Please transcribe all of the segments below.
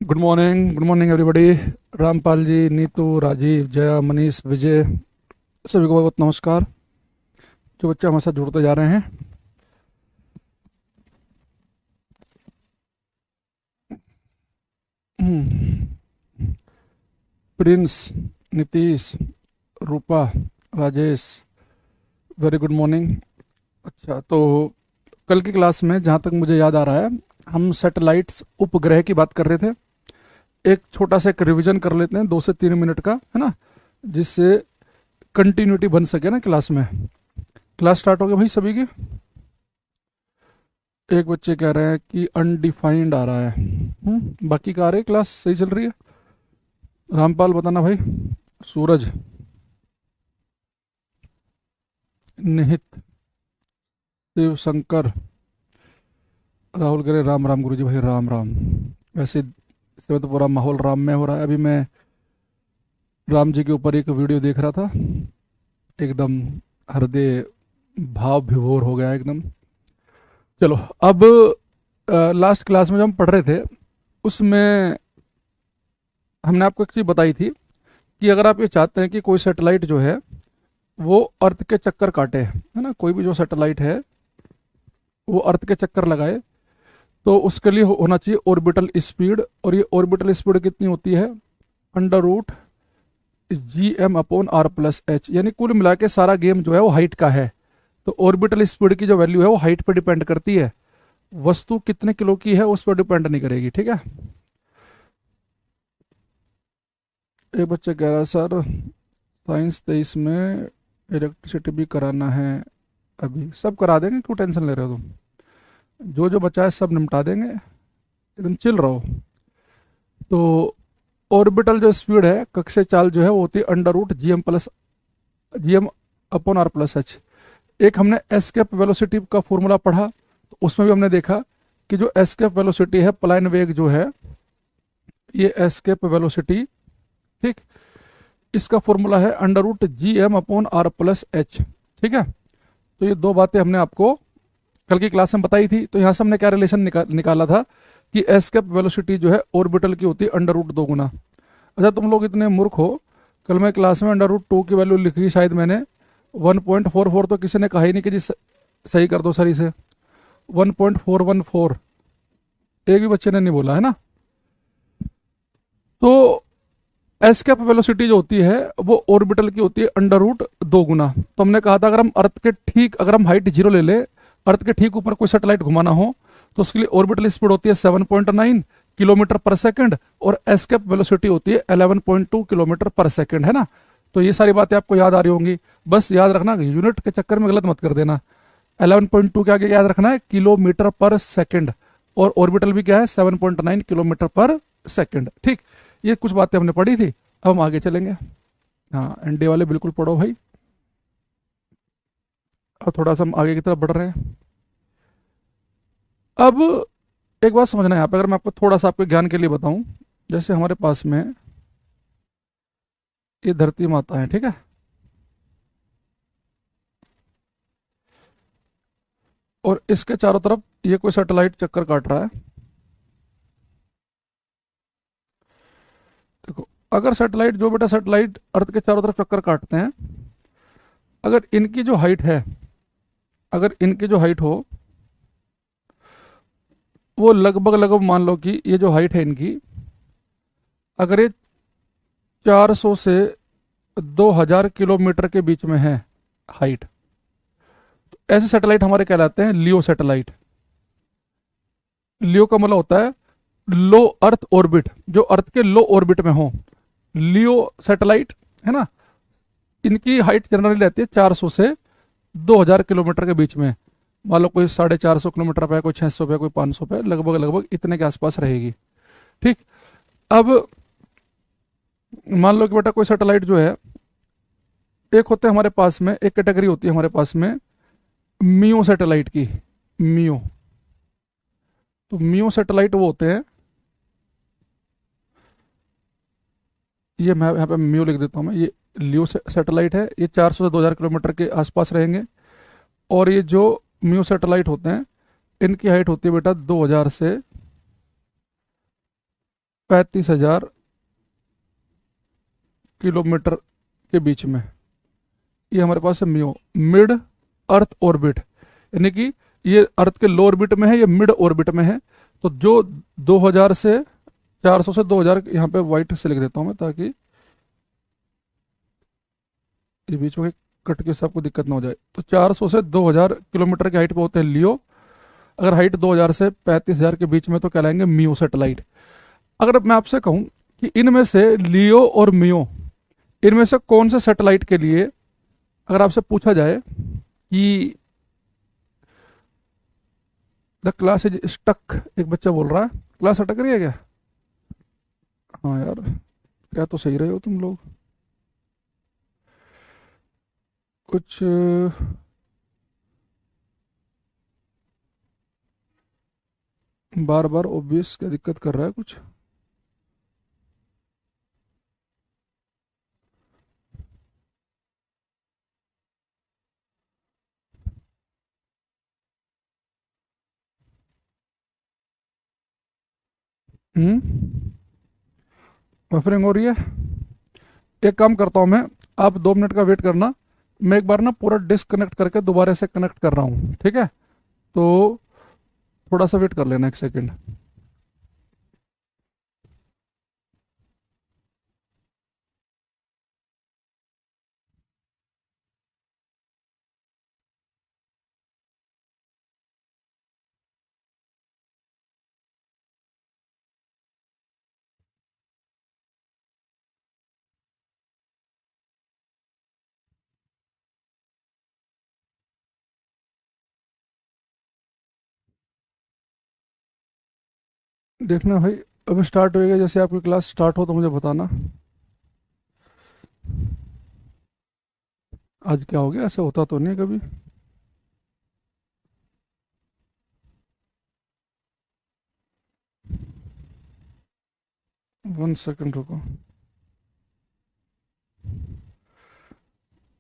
Good morning everybody. Rampal ji, Neetu, Rajeev, Jaya, Manish, Vijay, सभी को बहुत नमस्कार। जो बच्चे हमारे साथ जुड़ते जा रहे हैं, प्रिंस, नीतीश, रूपा, राजेश, वेरी गुड मॉर्निंग। अच्छा, तो कल की क्लास में जहाँ तक मुझे याद आ रहा है, हम सैटेलाइट्स, उपग्रह की बात कर रहे थे। एक छोटा सा एक रिवीजन कर लेते हैं, 2 से 3 मिनट का, है ना, जिससे कंटिन्यूटी बन सके ना क्लास में। क्लास स्टार्ट हो गया भाई सभी की। एक बच्चे कह रहे हैं कि अनडिफाइंड आ रहा है। बाकी का आ रहे हैं, क्लास सही चल रही है। रामपाल बताना भाई। सूरज, निहित, शिव शंकर, राहुल कह रहे राम राम गुरुजी। भाई राम राम। वैसे इस समय तो पूरा माहौल राम में हो रहा है। अभी मैं राम जी के ऊपर एक वीडियो देख रहा था, एकदम हृदय भाव विभोर हो गया एकदम। चलो, अब लास्ट क्लास में जब हम पढ़ रहे थे, उसमें हमने आपको एक चीज़ बताई थी कि अगर आप ये चाहते हैं कि कोई सैटेलाइट जो है वो अर्थ के चक्कर काटे, है ना, कोई भी जो सैटेलाइट है वो अर्थ के चक्कर लगाए, तो उसके लिए होना चाहिए ऑर्बिटल स्पीड। और ये ऑर्बिटल स्पीड कितनी होती है? √GM/r+h, यानी कुल मिला के सारा गेम जो है वो हाइट का है। तो ऑर्बिटल स्पीड की जो वैल्यू है वो हाइट पर डिपेंड करती है, वस्तु कितने किलो की है उस पर डिपेंड नहीं करेगी। ठीक है। एक बच्चा कह रहा है सर साइंस 23 में इलेक्ट्रिसिटी भी कराना है। अभी सब करा देंगे, क्यों टेंशन ले रहे हो तुम? जो जो बचा है सब निपटा देंगे, एकदम चिल रहो। तो ऑर्बिटल जो स्पीड है, कक्षीय चाल जो है वो होती है √GM/r+h। एक हमने एस्केप वेलोसिटी का फॉर्मूला पढ़ा, तो उसमें भी हमने देखा कि जो एस्केप वेलोसिटी है, पलायन वेग जो है, ये एस्केप वेलोसिटी, ठीक, इसका फॉर्मूला है √GM/r+h। ठीक है। तो ये दो बातें हमने आपको कल की क्लास में बताई थी। तो यहाँ से हमने क्या रिलेशन निकाला था कि एस्केप वेलोसिटी जो है ऑर्बिटल की होती है √2 गुना। अच्छा, तुम लोग इतने मूर्ख हो, कल मैं क्लास में √2 की वैल्यू लिखी, शायद मैंने 1.44, तो किसी ने कहा ही नहीं कि जी सही कर दो सही से। 1.414 एक भी बच्चे ने नहीं बोला, है ना। तो एस्केप वेलोसिटी जो होती है वो ऑर्बिटल की होती है √2 गुना। तो हमने कहा था अगर हम अर्थ के ठीक, अगर हम हाइट 0 ले ले, अर्थ के ठीक ऊपर कोई सैटेलाइट घुमाना हो, तो उसके लिए ऑर्बिटल स्पीड होती है 7.9 किलोमीटर पर सेकंड, और एस्केप वेलोसिटी होती है 11.2 किलोमीटर पर सेकंड, है ना। तो ये सारी बातें आपको याद आ रही होंगी। बस याद रखना, यूनिट के चक्कर में गलत मत कर देना। 11.2 के आगे याद रखना है किलोमीटर पर सेकंड, और ऑर्बिटल भी क्या है? 7.9 किलोमीटर पर सेकंड। ठीक, ये कुछ बातें हमने पढ़ी थी। अब हम आगे चलेंगे। हाँ, एनडीए वाले बिल्कुल पढ़ो भाई। अब थोड़ा सा हम आगे की तरफ बढ़ रहे हैं। अब एक बात समझना है यहाँ पे, अगर मैं आपको थोड़ा सा आपके ज्ञान के लिए बताऊं, जैसे हमारे पास में ये धरती माता है, ठीक है, और इसके चारों तरफ ये कोई सैटेलाइट चक्कर काट रहा है। देखो, अगर सैटेलाइट, जो बेटा सैटेलाइट अर्थ के चारों तरफ चक्कर काटते हैं, अगर इनकी जो हाइट है, अगर इनकी जो हाइट हो, वो लगभग लगभग मान लो कि ये जो हाइट है इनकी, अगर ये 400 से 2000 किलोमीटर के बीच में है हाइट, तो ऐसे सैटेलाइट हमारे कहलाते हैं लियो सैटेलाइट। लियो का मतलब होता है लो अर्थ ऑर्बिट, जो अर्थ के लो ऑर्बिट में हो, लियो सैटेलाइट, है ना। इनकी हाइट जनरली रहती है 400 से 2000 किलोमीटर के बीच में। मान लो कोई 450 किलोमीटर पे, कोई 600 पे, कोई 500 पे, लगभग लगभग इतने के आसपास रहेगी। ठीक। अब मान लो कि बेटा कोई सैटेलाइट जो है, एक होते हैं हमारे पास में, एक कैटेगरी होती है हमारे पास में मियो सैटेलाइट की। मियो, तो मियो सैटेलाइट वो होते हैं, ये मैं यहाँ पे मियो लिख देता हूँ मैं, ये लियो सैटेलाइट है, ये 400 से 2000 किलोमीटर के आसपास रहेंगे। और ये जो मियो सैटेलाइट होते हैं, इनकी हाइट होती है बेटा 2000 से 35,000 किलोमीटर के बीच में। ये हमारे पास है मियो, मिड अर्थ ऑर्बिट, यानी कि ये अर्थ के लो ऑर्बिट में है, ये मिड ऑर्बिट में है। तो जो 2000 से 400 से 2000, यहाँ पे वाइट से लिख देता हूँ मैं ताकि ये बीच में कट के सबको दिक्कत ना हो जाए। तो 400 से 2000 किलोमीटर की हाइट पे होते हैं लियो। अगर हाइट 2000 से 35,000 के बीच में तो कहलाएंगे मियो सैटेलाइट। अगर मैं आपसे कहूँ कि इनमें से लियो और मियो, इनमें से कौन से सैटेलाइट के लिए अगर आपसे पूछा जाए कि द क्लास इज स्टक, एक बच्चा बोल रहा है क्लास अटक रही है क्या? हाँ यार, क्या तो सही रहे हो तुम लोग। कुछ बार बार ओबियस क्या दिक्कत कर रहा है कुछ। 'बफरिंग' हो रही है। एक काम करता हूँ मैं, आप 2 मिनट का वेट करना। मैं एक बार ना पूरा डिसकनेक्ट करके दोबारा से कनेक्ट कर रहा हूँ, ठीक है? तो थोड़ा सा वेट कर लेना, 1 सेकेंड। देखना भाई, अभी स्टार्ट होएगा, जैसे आपकी क्लास स्टार्ट हो तो मुझे बताना। आज क्या हो गया, ऐसा होता तो नहीं कभी। 1 सेकेंड रुको।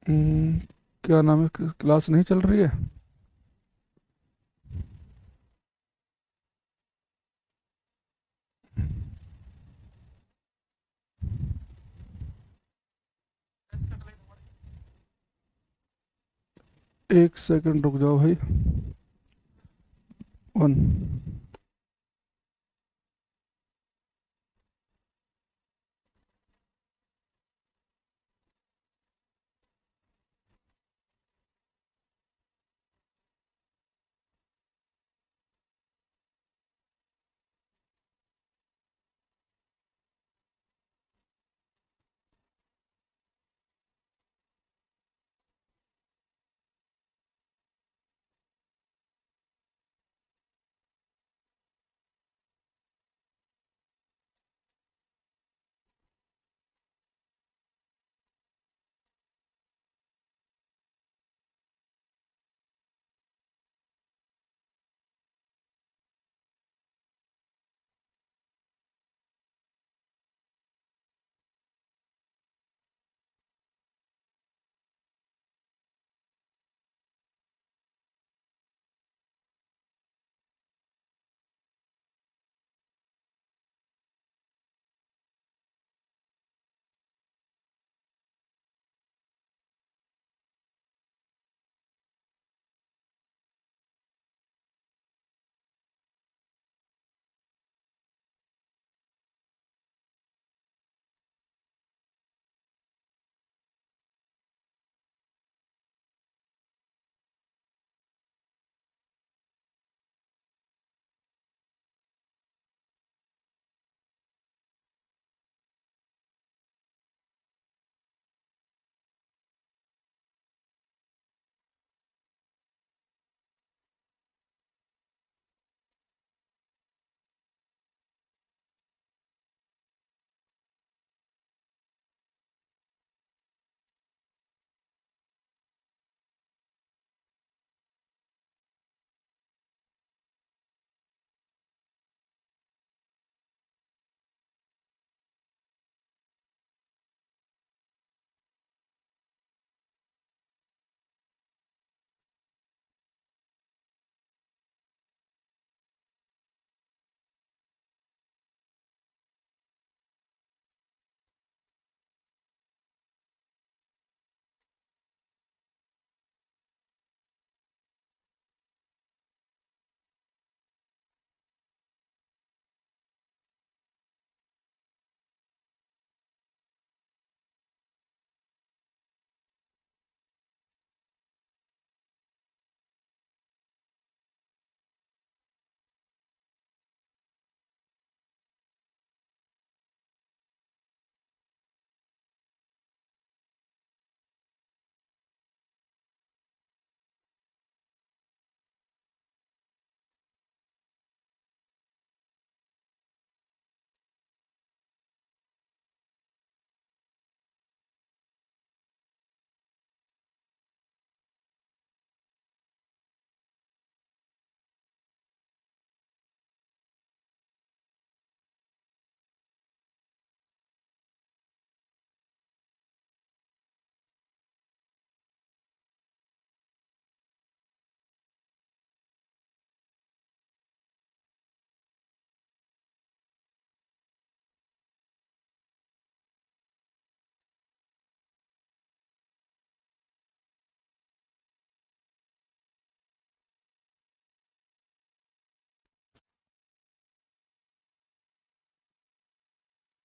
हम्म, क्या नाम है, क्लास नहीं चल रही है? एक सेकंड रुक जाओ भाई। वन।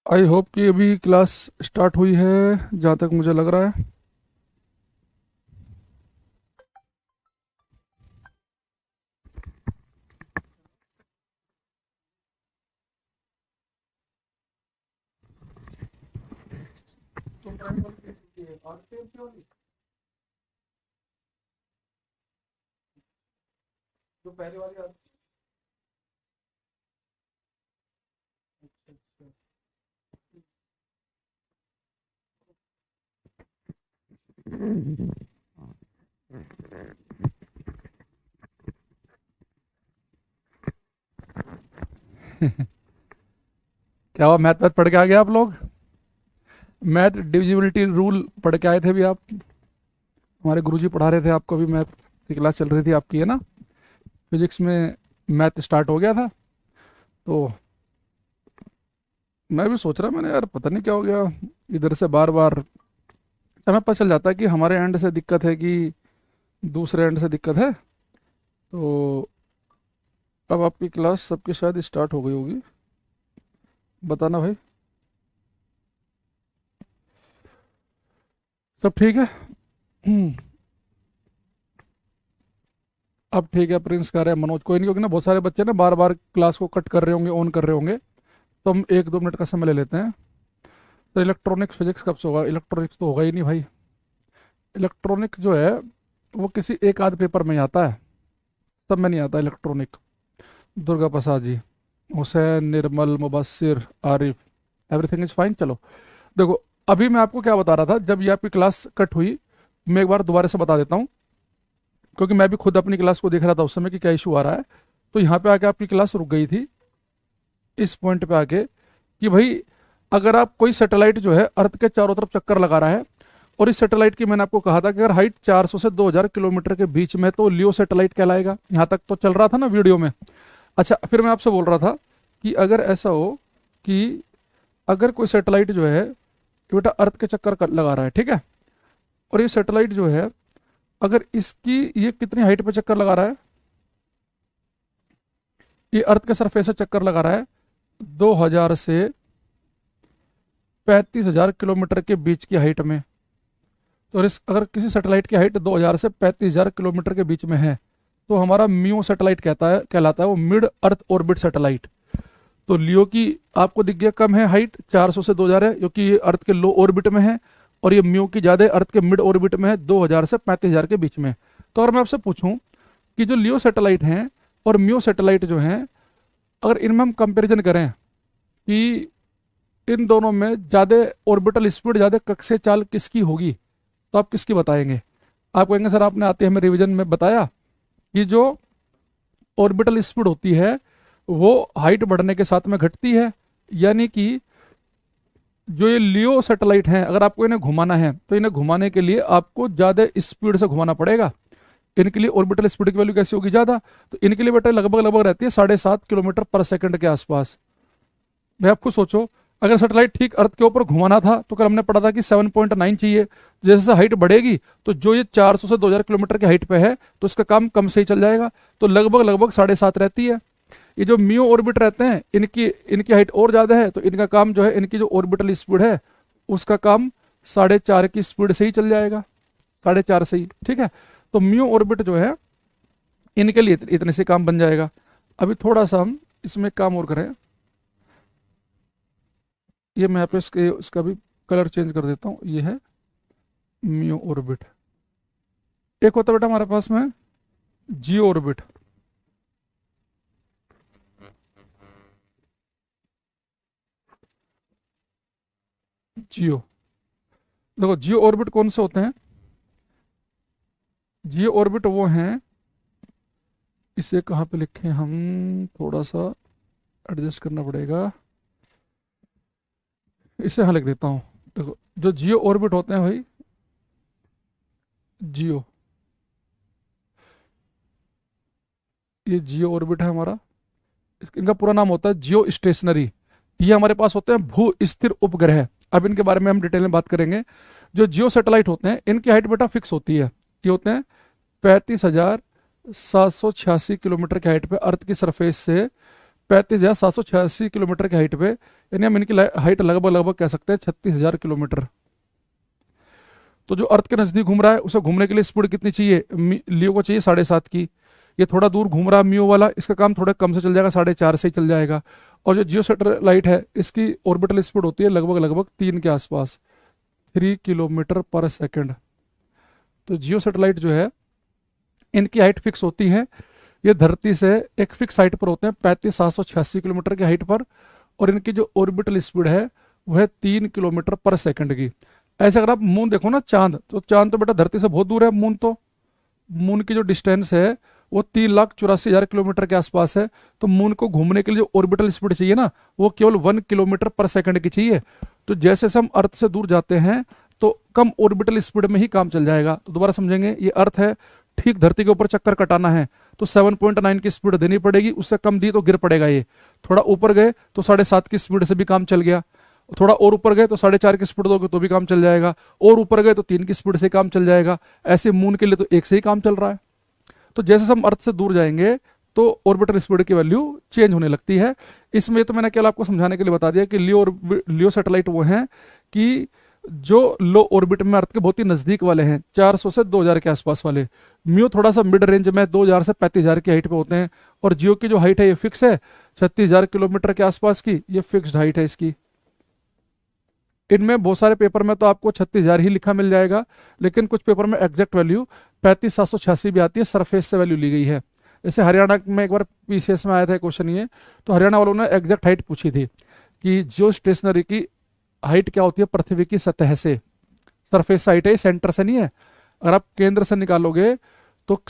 आई होप कि अभी क्लास स्टार्ट हुई है, जहाँ तक मुझे लग रहा है। जो पहले वाली क्या हुआ, मैथ मैथ पढ़ के आ गए आप लोग? मैथ डिविजिबिलिटी रूल पढ़ के आए थे भी आप? हमारे गुरुजी पढ़ा रहे थे आपको, भी मैथ की क्लास चल रही थी आपकी, है ना? फिजिक्स में मैथ स्टार्ट हो गया था, तो मैं भी सोच रहा, मैंने यार पता नहीं क्या हो गया, इधर से बार बार हमें पता चल जाता है कि हमारे एंड से दिक्कत है कि दूसरे एंड से दिक्कत है। तो अब आपकी क्लास सबकी शायद स्टार्ट हो गई होगी, बताना भाई। सब ठीक है? हम्म, अब ठीक है। प्रिंस कह रहे हैं मनोज कोई नहीं, क्योंकि ना बहुत सारे बच्चे ना बार बार क्लास को कट कर रहे होंगे, ऑन कर रहे होंगे, तो हम 1-2 मिनट का समय ले लेते हैं। तो इलेक्ट्रॉनिक फिजिक्स कब से होगा? इलेक्ट्रॉनिक्स तो होगा ही नहीं भाई। इलेक्ट्रॉनिक जो है वो किसी एक आध पेपर में ही आता है, सब में नहीं आता electronic. Durga Prasad ji, Hussain, Nirmal, Mubassir, Arif, everything is fine. चलो देखो, अभी मैं आपको क्या बता रहा था, जब ये आपकी क्लास कट हुई, मैं एक बार दोबारा से बता देता हूँ, क्योंकि मैं भी खुद अपनी क्लास को देख रहा था उस समय कि क्या इशू आ रहा है। तो यहाँ पे आके आपकी क्लास रुक गई थी, इस पॉइंट पे आके, कि भाई अगर आप कोई सैटेलाइट जो है अर्थ के चारों तरफ चक्कर लगा रहा है, और इस सैटेलाइट की मैंने आपको कहा था कि अगर हाइट 400 से 2000 किलोमीटर के बीच में, तो लियो सैटेलाइट कहलाएगा। यहाँ तक तो चल रहा था ना वीडियो में? अच्छा, फिर मैं आपसे बोल रहा था कि अगर ऐसा हो कि अगर कोई सैटेलाइट जो है बेटा अर्थ के चक्कर लगा रहा है, ठीक है, और ये सैटेलाइट जो है अगर इसकी ये कितनी हाइट पे चक्कर लगा रहा है, ये अर्थ के सरफेस से चक्कर लगा रहा है 2000 से 35,000 किलोमीटर के बीच की हाइट में। तो इस अगर किसी सैटेलाइट की हाइट 2000 से 35,000 किलोमीटर के बीच में है, तो हमारा म्यू सैटेलाइट कहलाता है वो मिड अर्थ ऑर्बिट सैटेलाइट। तो लियो की आपको दिख गया कम है हाइट, 400 से 2000 है, क्योंकि ये अर्थ के लो ऑर्बिट में है, और ये म्यू की ज़्यादा अर्थ के मिड ऑर्बिट में है, 2000 से 35,000 के बीच में। तो अगर मैं आपसे पूछूं कि जो लियो सैटेलाइट हैं और म्यू सैटेलाइट जो हैं, अगर इनमें हम कंपेरिजन करें कि इन दोनों में ज़्यादा ऑर्बिटल स्पीड, ज़्यादा कक्षीय चाल किसकी होगी, तो आप किसकी बताएंगे? आप कहेंगे सर आपने आते हमें रिवीजन में बताया कि जो ऑर्बिटल स्पीड होती है वो हाइट बढ़ने के साथ में घटती है, यानी कि जो ये लियो सैटेलाइट हैं अगर आपको इन्हें घुमाना है, तो इन्हें घुमाने के लिए आपको ज़्यादा स्पीड से घुमाना पड़ेगा। इनके लिए ऑर्बिटल स्पीड की वैल्यू कैसी होगी? ज़्यादा। तो इनके लिए बेटा लगभग लगभग रहती है 7.5 किलोमीटर पर सेकंड के आसपास। भाई आपको सोचो, अगर सैटेलाइट ठीक अर्थ के ऊपर घुमाना था तो कल हमने पढ़ा था कि 7.9 चाहिए। जैसे जैसे हाइट बढ़ेगी, तो जो ये 400 से 2000 किलोमीटर की हाइट पे है, तो इसका काम कम से ही चल जाएगा, तो लगभग लगभग 7.5 रहती है। ये जो म्यू ऑर्बिट रहते हैं, इनकी इनकी हाइट और ज़्यादा है, तो इनका काम जो है, इनकी जो ऑर्बिटल स्पीड है उसका काम 4.5 की स्पीड से ही चल जाएगा, 4.5 से ही, ठीक है। तो म्यू ऑर्बिट जो है इनके लिए इतने से काम बन जाएगा। अभी थोड़ा सा हम इसमें काम और करें, ये मैं यहाँ पे इसका भी कलर चेंज कर देता हूँ। ये है म्यू ऑर्बिट। एक होता है बेटा हमारे पास में जियो ऑर्बिट। जियो, देखो जियो ऑर्बिट कौन से होते हैं? जियो ऑर्बिट वो हैं, इसे कहाँ पे लिखें हम, थोड़ा सा एडजस्ट करना पड़ेगा, इसे यहाँ लिख देता हूँ। देखो जो जियो ऑर्बिट होते हैं भाई, जियो, ये जियो ऑर्बिट है हमारा, इनका पूरा नाम होता है जियो स्टेशनरी। ये हमारे पास होते हैं भू स्थिर उपग्रह। अब इनके बारे में हम डिटेल में बात करेंगे। जो जियो सैटेलाइट होते हैं इनकी हाइट बेटा फिक्स होती है, ये होते हैं 35,786 किलोमीटर की हाइट पे अर्थ की सरफेस से 35,786 किलोमीटर की हाइट पे, यानी हम इनकी हाइट लगभग लगभग कह सकते हैं 36,000 किलोमीटर। तो जो अर्थ के नजदीक घूम रहा है उसे घूमने के लिए स्पीड कितनी चाहिए? लियो को चाहिए 7.5 की। ये थोड़ा दूर घूम रहा है मियो वाला, इसका काम थोड़ा कम से चल जाएगा, 4.5 से ही चल जाएगा। और जो जियो सैटेलाइट है इसकी ऑर्बिटल स्पीड होती है लगभग लगभग 3 के आसपास, 3 किलोमीटर पर सेकेंड। तो जियो सैटेलाइट जो है इनकी हाइट फिक्स होती है, ये धरती से एक फिक्स हाइट पर होते हैं 35,786 किलोमीटर की हाइट पर, और इनकी जो ऑर्बिटल स्पीड है वह है 3 किलोमीटर पर सेकेंड की। ऐसे अगर आप मून देखो ना, चांद, तो चांद तो बेटा धरती से बहुत दूर है। मून तो, मून की जो डिस्टेंस है वो 3,84,000 किलोमीटर के आसपास है। तो मून को घूमने के लिए जो ऑर्बिटल स्पीड चाहिए ना, वो केवल 1 किलोमीटर पर सेकेंड की चाहिए। तो जैसे जैसे हम अर्थ से दूर जाते हैं तो कम ऑर्बिटल स्पीड में ही काम चल जाएगा। तो दोबारा समझेंगे, ये अर्थ है, ठीक धरती के ऊपर चक्कर कटाना है तो 7.9 की स्पीड देनी पड़ेगी, उससे कम दी तो गिर पड़ेगा। ये थोड़ा ऊपर गए तो 7.5 की स्पीड से भी काम चल गया, थोड़ा और ऊपर गए तो 4.5 की स्पीड दोगे तो भी काम चल जाएगा, और ऊपर गए तो 3 की स्पीड से काम चल जाएगा। ऐसे मून के लिए तो 1 से ही काम चल रहा है। तो जैसे हम अर्थ से दूर जाएंगे तो ऑर्बिटल स्पीड की वैल्यू चेंज होने लगती है। इसमें तो मैंने केवल आपको समझाने के लिए बता दिया कि लियो सैटेलाइट वो हैं कि जो लो ऑर्बिट में अर्थ के बहुत ही नजदीक वाले हैं, 400 से 2000 के आसपास वाले। म्यू थोड़ा सा मिड रेंज में 2000 से 35,000 की हाइट पे होते हैं। और जियो की जो हाइट है ये फिक्स है 36,000 किलोमीटर के आसपास की, ये फिक्स्ड हाइट है इसकी। इनमें बहुत सारे पेपर में तो आपको 36,000 ही लिखा मिल जाएगा, लेकिन कुछ पेपर में एग्जैक्ट वैल्यू 35,786 भी आती है, सरफेस से वैल्यू ली गई है। जैसे हरियाणा में एक बार पीसीएस में आया था क्वेश्चन ये, तो हरियाणा वालों ने एग्जैक्ट हाइट पूछी थी कि जियो स्टेशनरी की हाइट क्या होती है पृथ्वी की सतह से। सरफेस हाइट है, सेंटर से नहीं है। अगर आप केंद्र से निकालोगे तो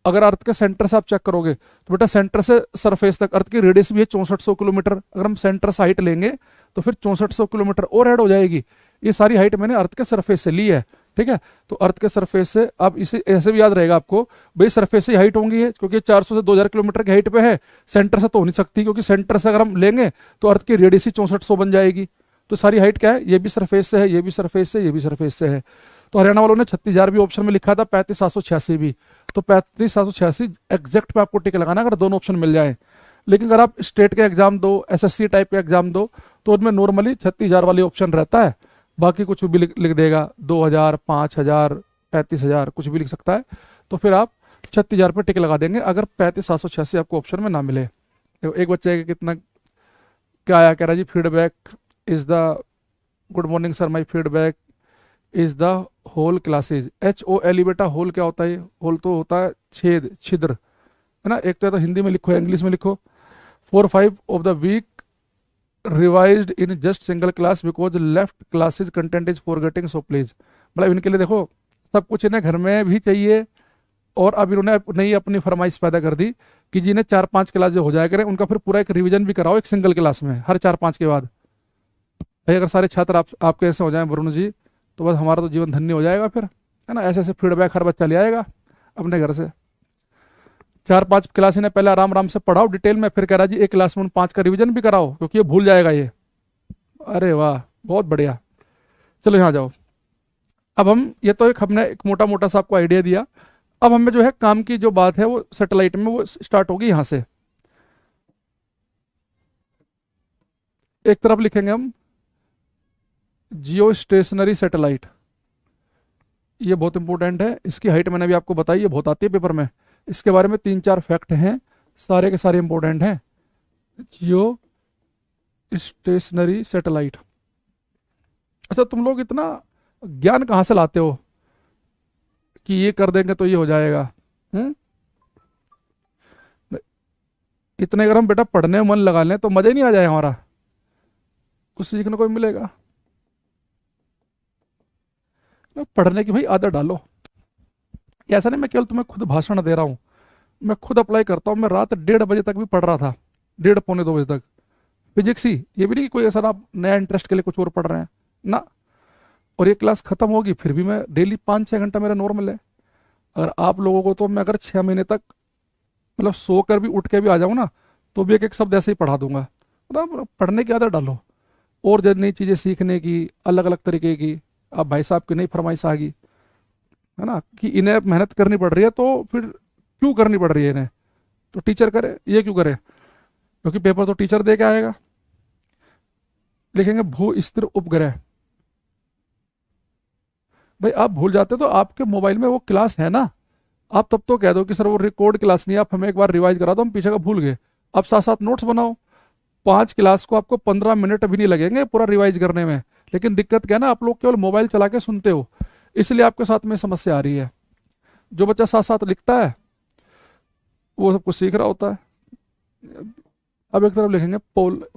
अगर अर्थ के सेंटर से आप चेक करोगे तो बेटा सेंटर से सरफेस तक अर्थ की रेडियस भी है 6400 किलोमीटर। अगर हम सेंटर से हाइट लेंगे तो फिर 6400 किलोमीटर और ऐड हो जाएगी। ये सारी हाइट मैंने अर्थ के सरफेस से ली है, ठीक है। तो अर्थ के सरफेस से आप इसे ऐसे भी याद रहेगा आपको, भाई सरफेस से हाइट होंगी है क्योंकि 400 से 2000 किलोमीटर की हाइट पे है, सेंटर से तो हो नहीं सकती क्योंकि सेंटर से अगर हम लेंगे तो अर्थ की रेडियस ही 6400 बन जाएगी। तो सारी हाइट क्या है, ये भी सरफेस से है, ये भी सरफेस से, ये भी सरफेस से है। तो हरियाणा वालों ने 36,000 भी ऑप्शन में लिखा था, 35,786 भी। तो 35,786 एग्जैक्ट पे आपको टिक लगाना अगर दोनों ऑप्शन मिल जाए। लेकिन अगर आप स्टेट के एग्जाम दो, एसएससी टाइप के एग्जाम दो, तो उनमें नॉर्मली 36,000 वाली ऑप्शन रहता है। बाकी कुछ भी लिख देगा, 2,000, 5,000, 35,000 कुछ भी लिख सकता है। तो फिर आप 36,000 पे टिक लगा देंगे अगर 35,786 आपको ऑप्शन में ना मिले। देखो एक बच्चे का कितना क्या आया, कह रहा जी feedback is the, good morning sir, my feedback is the whole classes. HOLE बेटा होल क्या होता है? होल तो होता है छेद, छिद्र, है ना। एक तो हिंदी में लिखो, इंग्लिश में लिखो। 4-5 of the week revised in just single class because left classes content is forgetting, so please. मतलब इनके लिए देखो सब कुछ इन्हें घर में भी चाहिए, और अब इन्होंने नई अपनी फरमाइश पैदा कर दी कि जिन्हें 4-5 क्लास जो हो जाया करें उनका फिर पूरा एक रिवीजन भी कराओ एक सिंगल क्लास में हर 4-5 के बाद। भाई अगर सारे छात्र आपके ऐसे हो जाएं वरुण जी, तो बस हमारा तो जीवन धन्य हो जाएगा फिर, है ना। ऐसे ऐसे फीडबैक हर बच्चा ले आएगा अपने घर से। 4-5 क्लास इन्हें पहले आराम आराम से पढ़ाओ डिटेल में, फिर कह रहा जी एक क्लास में 5 का रिवीजन भी कराओ क्योंकि ये भूल जाएगा ये। अरे वाह, बहुत बढ़िया। चलो यहाँ जाओ। अब हम, ये तो एक हमने एक मोटा मोटा सा आपको आइडिया दिया। अब हमें जो है काम की जो बात है वो सैटेलाइट में वो स्टार्ट होगी यहाँ से। एक तरफ लिखेंगे हम जियो स्टेशनरी सैटेलाइट, ये बहुत इंपॉर्टेंट है। इसकी हाइट मैंने भी आपको बताई, ये बहुत आती है पेपर में। इसके बारे में 3-4 फैक्ट हैं, सारे के सारे इंपॉर्टेंट हैं। जियो स्टेशनरी सैटेलाइट। अच्छा, तुम लोग इतना ज्ञान कहाँ से लाते हो कि ये कर देंगे तो ये हो जाएगा? इतने अगर हम बेटा पढ़ने में मन लगा लें तो मजा ही नहीं आ जाए हमारा, कुछ सीखने को भी मिलेगा। पढ़ने की भाई आदत डालो। ऐसा नहीं मैं केवल तुम्हें खुद भाषण दे रहा हूँ, मैं खुद अप्लाई करता हूँ। मैं रात 1:30 बजे तक भी पढ़ रहा था, 1:30 पौने 2 बजे तक फिजिक्स ही। ये भी नहीं कि कोई ऐसा आप नया इंटरेस्ट के लिए कुछ और पढ़ रहे हैं ना। और ये क्लास खत्म होगी फिर भी मैं डेली 5-6 घंटा मेरा नॉर्मल है। अगर आप लोगों को तो मैं अगर 6 महीने तक मतलब सो कर भी उठ के भी आ जाऊँ ना तो भी एक एक शब्द ऐसे ही पढ़ा दूंगा। मतलब पढ़ने की आदत डालो, और जो नई चीज़ें सीखने की, अलग अलग तरीके की। अब भाई साहब की नई फरमाइश आ गई है ना कि इन्हें मेहनत करनी पड़ रही है, तो फिर क्यों करनी पड़ रही है इन्हें? तो टीचर करे, ये क्यों करे? क्योंकि पेपर तो टीचर दे के आएगा। लिखेंगे भू स्थिर उपग्रह। भाई आप भूल जाते तो आपके मोबाइल में वो क्लास है ना, आप तब तो कह दो कि सर वो रिकॉर्ड क्लास नहीं है, आप हमें एक बार रिवाइज करा दो, हम पीछे का भूल गए। आप साथ साथ नोट्स बनाओ। 5 क्लास को आपको 15 मिनट भी नहीं लगेंगे पूरा रिवाइज करने में। लेकिन दिक्कत क्या है ना, आप लोग केवल मोबाइल चला के सुनते हो, इसलिए आपके साथ में समस्या आ रही है। जो बच्चा साथ साथ लिखता है वो सब कुछ सीख रहा होता है। अब एक तरफ लिखेंगे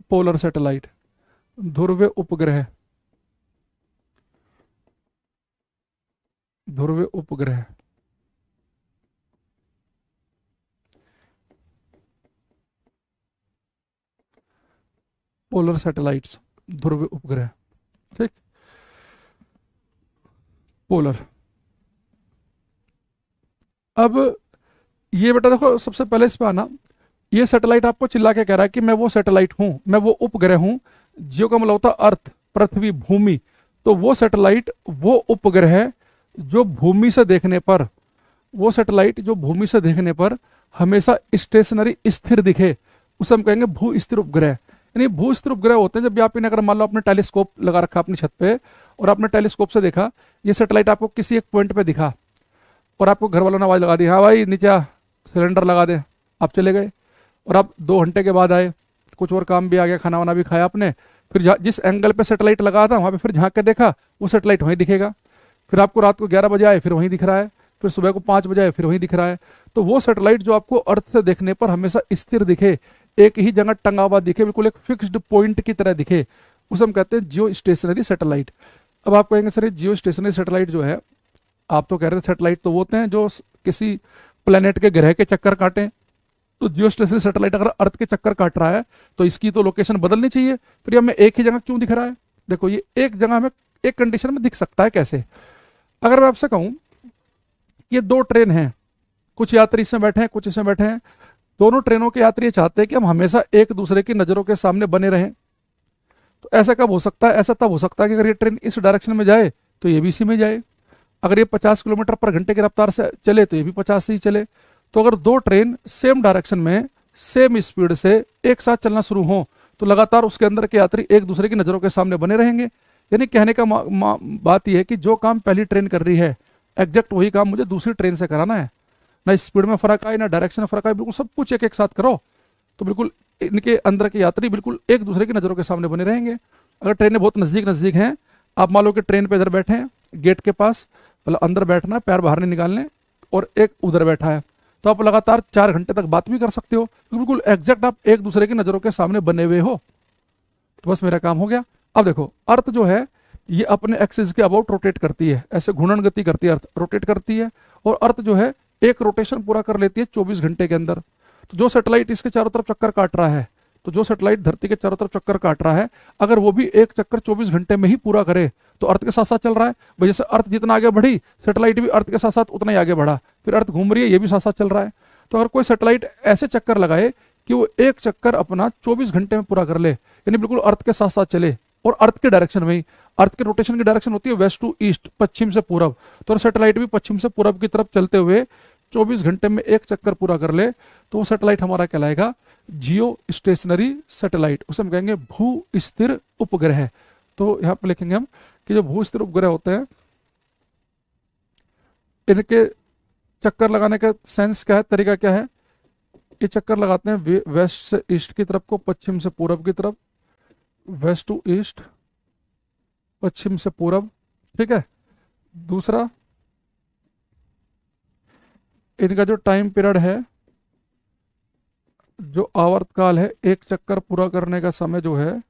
पोलर सैटेलाइट, ध्रुवीय उपग्रह। ध्रुवीय उपग्रह, पोलर सैटेलाइट्स, ध्रुवीय उपग्रह। ठीक, पोलर। अब ये बेटा देखो, सबसे पहले इस पे आना, ये सैटेलाइट आपको चिल्ला के कह रहा है कि मैं वो सैटेलाइट हूं, मैं वो उपग्रह हूं। जियो का मतलब होता है अर्थ, पृथ्वी, भूमि। तो वो सैटेलाइट, वो उपग्रह जो भूमि से देखने पर, वो सैटेलाइट जो भूमि से देखने पर हमेशा स्टेशनरी, स्थिर दिखे, उसे हम कहेंगे भू स्थिर उपग्रह। यानी भू स्थिर उपग्रह होते हैं जब भी आप इन्हें, अगर मान लो आपने टेलीस्कोप लगा रखा अपनी छत पे और आपने टेलीस्कोप से देखा, ये सैटेलाइट आपको किसी एक पॉइंट पे दिखा और आपको घर वालों ने आवाज लगा दी, हाँ भाई नीचे आ, सिलेंडर लगा दे। आप चले गए और आप 2 घंटे के बाद आए, कुछ और काम भी आ गया, खाना वाना भी खाया आपने, फिर जिस एंगल पे सैटेलाइट लगा था वहां पे फिर झांक के देखा, वो सैटेलाइट वहीं दिखेगा। फिर आपको रात को 11 बजे आए, फिर वहीं दिख रहा है। फिर सुबह को 5 बजे आए, फिर वहीं दिख रहा है। तो वो सैटेलाइट जो आपको अर्थ से देखने पर हमेशा स्थिर दिखे, एक ही जगह टंगा हुआ दिखे, बिल्कुल एक फिक्स्ड पॉइंट की तरह दिखे, उसे हम कहते हैं जियो स्टेशनरी सैटेलाइट। अब आप कहेंगे सर ये जियो स्टेशनरी सैटेलाइट जो है, आप तो कह रहे थे सैटेलाइट तो वो होते हैं जो किसी प्लेनेट के ग्रह के चक्कर काटें, तो जियो स्टेशनरी सैटेलाइट अगर अर्थ के चक्कर काट रहा है तो इसकी तो लोकेशन बदलनी चाहिए, फिर हमें एक ही जगह क्यों दिख रहा है? देखो ये एक जगह हमें एक कंडीशन में दिख सकता है कैसे। अगर मैं आपसे कहूं ये 2 ट्रेन हैं, कुछ यात्री इसमें बैठे हैं, कुछ इसमें बैठे हैं, दोनों ट्रेनों के यात्री ये चाहते हैं कि हम हमेशा एक दूसरे की नजरों के सामने बने रहें। तो ऐसा कब हो सकता है? ऐसा तब हो सकता है कि अगर ये ट्रेन इस डायरेक्शन में जाए तो ये भी इसी में जाए। अगर ये 50 किलोमीटर पर घंटे की रफ्तार से चले तो ये भी 50 से ही चले। तो अगर 2 ट्रेन सेम डायरेक्शन में सेम स्पीड से एक साथ चलना शुरू हो तो लगातार उसके अंदर के यात्री एक दूसरे की नजरों के सामने बने रहेंगे। यानी कहने का बात यह है कि जो काम पहली ट्रेन कर रही है, एग्जैक्ट वही काम मुझे दूसरी ट्रेन से कराना है। ना स्पीड में फर्क आए, ना डायरेक्शन में फर्क आए, बिल्कुल सब कुछ एक एक साथ करो तो बिल्कुल इनके अंदर के यात्री बिल्कुल एक दूसरे की नजरों के सामने बने रहेंगे। अगर ट्रेनें बहुत नजदीक नजदीक हैं, आप मान लो कि ट्रेन पे इधर बैठे हैं गेट के पास, मतलब अंदर बैठना है, पैर बाहर नहीं निकालने, और एक उधर बैठा है, तो आप लगातार 4 घंटे तक बात भी कर सकते हो, बिल्कुल एग्जैक्ट आप एक दूसरे की नजरों के सामने बने हुए हो। तो बस मेरा काम हो गया। अब देखो अर्थ जो है ये अपने एक्सिस के अबाउट रोटेट करती है, ऐसे घूर्णन गति करती है, अर्थ रोटेट करती है, और अर्थ जो है एक रोटेशन पूरा कर लेती है 24 घंटे के अंदर। तो जो सैटेलाइट इसके चारों तरफ चक्कर काट रहा है, तो जो सैटेलाइट धरती के चारों तरफ चक्कर काट रहा है, अगर वो भी एक चक्कर 24 घंटे में ही पूरा करे तो अर्थ के साथ साथ चल रहा है। वजह से अर्थ जितना आगे बढ़ी, सैटेलाइट भी अर्थ के साथ साथ उतना ही आगे बढ़ा, फिर अर्थ घूम रही है, ये भी साथ साथ चल रहा है। तो अगर कोई सैटेलाइट ऐसे चक्कर लगाए कि वो एक चक्कर अपना 24 घंटे में पूरा कर ले, यानी बिल्कुल अर्थ के साथ साथ चले और अर्थ के डायरेक्शन में ही, अर्थ के रोटेशन की डायरेक्शन होती है वेस्ट टू ईस्ट, पश्चिम से पूरब, तो सैटेलाइट भी पश्चिम से पूरब की तरफ चलते हुए 24 घंटे में एक चक्कर पूरा कर ले, तो वो सैटेलाइट हमारा कहलाएगा जियो स्टेशनरी सैटेलाइट, उसे हम कहेंगे भू स्थिर उपग्रह। तो यहाँ पे लिखेंगे हम कि जो भू स्थिर उपग्रह होते हैं इनके चक्कर लगाने का सेंस क्या है, तरीका क्या है? ये चक्कर लगाते हैं वेस्ट से ईस्ट की तरफ को, पश्चिम से पूरब की तरफ, वेस्ट टू ईस्ट, पश्चिम से पूरब, ठीक है। दूसरा, इनका जो टाइम पीरियड है, जो आवर्तकाल है, एक चक्कर पूरा करने का समय जो है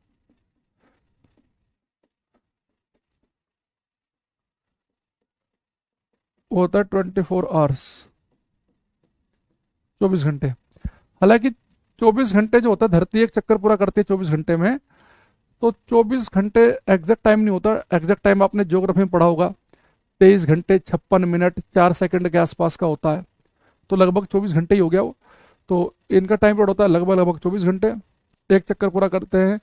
वो होता है 24 आवर्स, 24 घंटे। हालांकि 24 घंटे जो होता है, धरती एक चक्कर पूरा करती है 24 घंटे में, तो 24 घंटे एग्जैक्ट टाइम नहीं होता। एग्जैक्ट टाइम आपने ज्योग्राफी में पढ़ा होगा, 23 घंटे 56 मिनट 4 सेकंड के आसपास का होता है, तो लगभग 24 घंटे ही हो गया वो। तो इनका टाइम पीरियड होता है लगभग 24 घंटे, एक चक्कर पूरा करते हैं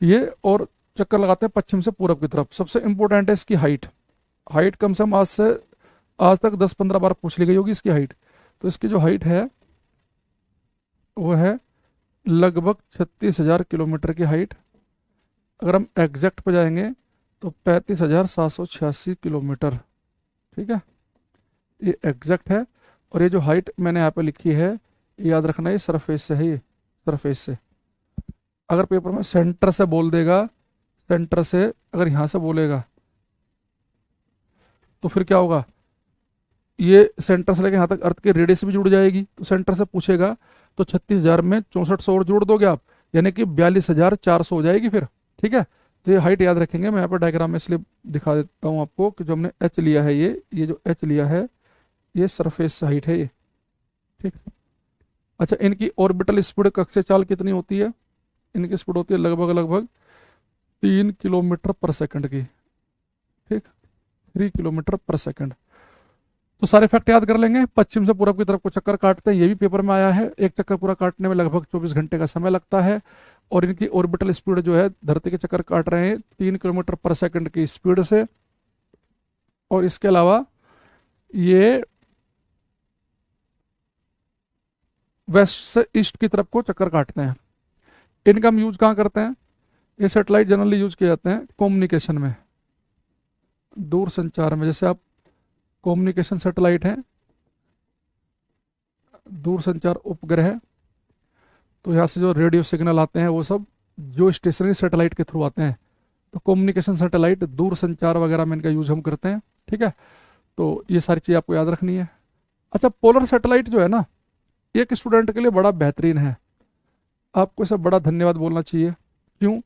ये, और चक्कर लगाते हैं पश्चिम से पूरब की तरफ। सबसे इंपॉर्टेंट है इसकी हाइट। हाइट कम से कम आज तक 10-15 बार पूछ ली गई होगी इसकी हाइट। तो इसकी जो हाइट है वो है लगभग 36,000 किलोमीटर की हाइट। अगर हम एग्जैक्ट पे जाएंगे तो 35,786 किलोमीटर। ठीक है, ये एग्जैक्ट है। और ये जो हाइट मैंने यहाँ पे लिखी है, ये याद रखना, ये सरफेस से है, ये सरफेस से। अगर पेपर में सेंटर से बोल देगा, सेंटर से अगर यहाँ से बोलेगा तो फिर क्या होगा, ये सेंटर से लेके यहाँ तक अर्थ के रेडियस भी जुड़ जाएगी। तो सेंटर से पूछेगा तो 36,000 में 6400 और जोड़ दोगे आप, यानी कि 42,400 हो जाएगी फिर। ठीक है, तो ये हाइट याद रखेंगे। मैं यहाँ पर डायग्राम में इसलिए दिखा देता हूँ आपको कि जो हमने एच लिया है, ये जो एच लिया है, ये सरफेस हाइट है ये। ठीक। अच्छा, इनकी ऑर्बिटल स्पीड कक्षा चाल कितनी होती है? इनकी स्पीड होती है लगभग लगभग 3 किलोमीटर पर सेकंड की। ठीक, 3 किलोमीटर पर सेकंड। तो सारे फैक्ट याद कर लेंगे। पश्चिम से पूरब की तरफ को चक्कर काटते हैं, ये भी पेपर में आया है। एक चक्कर पूरा काटने में लगभग 24 घंटे का समय लगता है। और इनकी ऑर्बिटल स्पीड जो है, धरती के चक्कर काट रहे हैं 3 किलोमीटर पर सेकंड की स्पीड से। और इसके अलावा ये वेस्ट से ईस्ट की तरफ को चक्कर काटते हैं। इनका हम यूज कहाँ करते हैं? ये सैटेलाइट जनरली यूज किए जाते हैं कम्युनिकेशन में, दूर संचार में। जैसे आप कम्युनिकेशन सैटेलाइट हैं, दूर संचार उपग्रह, तो यहाँ से जो रेडियो सिग्नल आते हैं वो सब जो स्टेशनरी सैटेलाइट के थ्रू आते हैं। तो कम्युनिकेशन सैटेलाइट, दूर संचार वगैरह में इनका यूज हम करते हैं। ठीक है, तो ये सारी चीज़ आपको याद रखनी है। अच्छा, पोलर सैटेलाइट जो है ना, एक स्टूडेंट के लिए बड़ा बेहतरीन है। आपको इसे बड़ा धन्यवाद बोलना चाहिए। क्यों?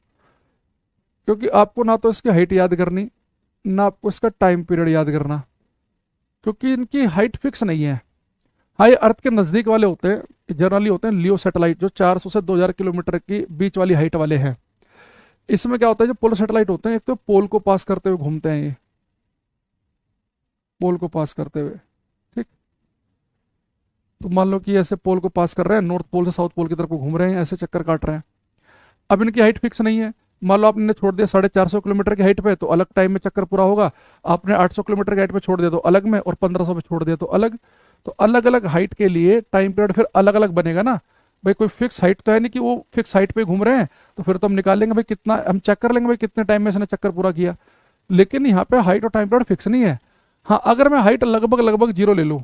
क्योंकि आपको ना तो इसकी हाइट याद करनी, ना आपको इसका टाइम पीरियड याद करना, क्योंकि इनकी हाइट फिक्स नहीं है। हाँ, ये अर्थ के नज़दीक वाले होते हैं, जनरली होते हैं लियो सैटेलाइट, जो 400 से 2000 किलोमीटर की बीच वाली हाइट वाले हैं। इसमें क्या होता है, जो पोलर सैटेलाइट होते हैं, एक तो पोल को पास करते हुए घूमते हैं, ये पोल को पास करते हुए। ठीक, तो मान लो कि ऐसे पोल को पास कर रहे हैं, नॉर्थ पोल से साउथ पोल की तरफ को घूम रहे हैं, ऐसे चक्कर काट रहे हैं। अब इनकी हाइट फिक्स नहीं है। मान लो आपने छोड़ दिया 450 किलोमीटर की हाइट पे, तो अलग टाइम में चक्कर पूरा होगा। आपने 800 किलोमीटर की हाइट पे छोड़ दिया तो अलग में, और 1500 पे छोड़ दिया तो अलग। तो अलग अलग हाइट के लिए टाइम पीरियड फिर अलग अलग बनेगा ना भाई। कोई फिक्स हाइट तो है नहीं कि वो फिक्स हाइट पे घूम रहे हैं, तो फिर तो हम निकाल लेंगे भाई कितना, हम चेक कर लेंगे भाई कितने टाइम में इसने चक्कर पूरा किया। लेकिन यहाँ पे हाइट और टाइम पीरियड फिक्स नहीं है। हाँ, अगर मैं हाइट लगभग लगभग जीरो ले लूँ,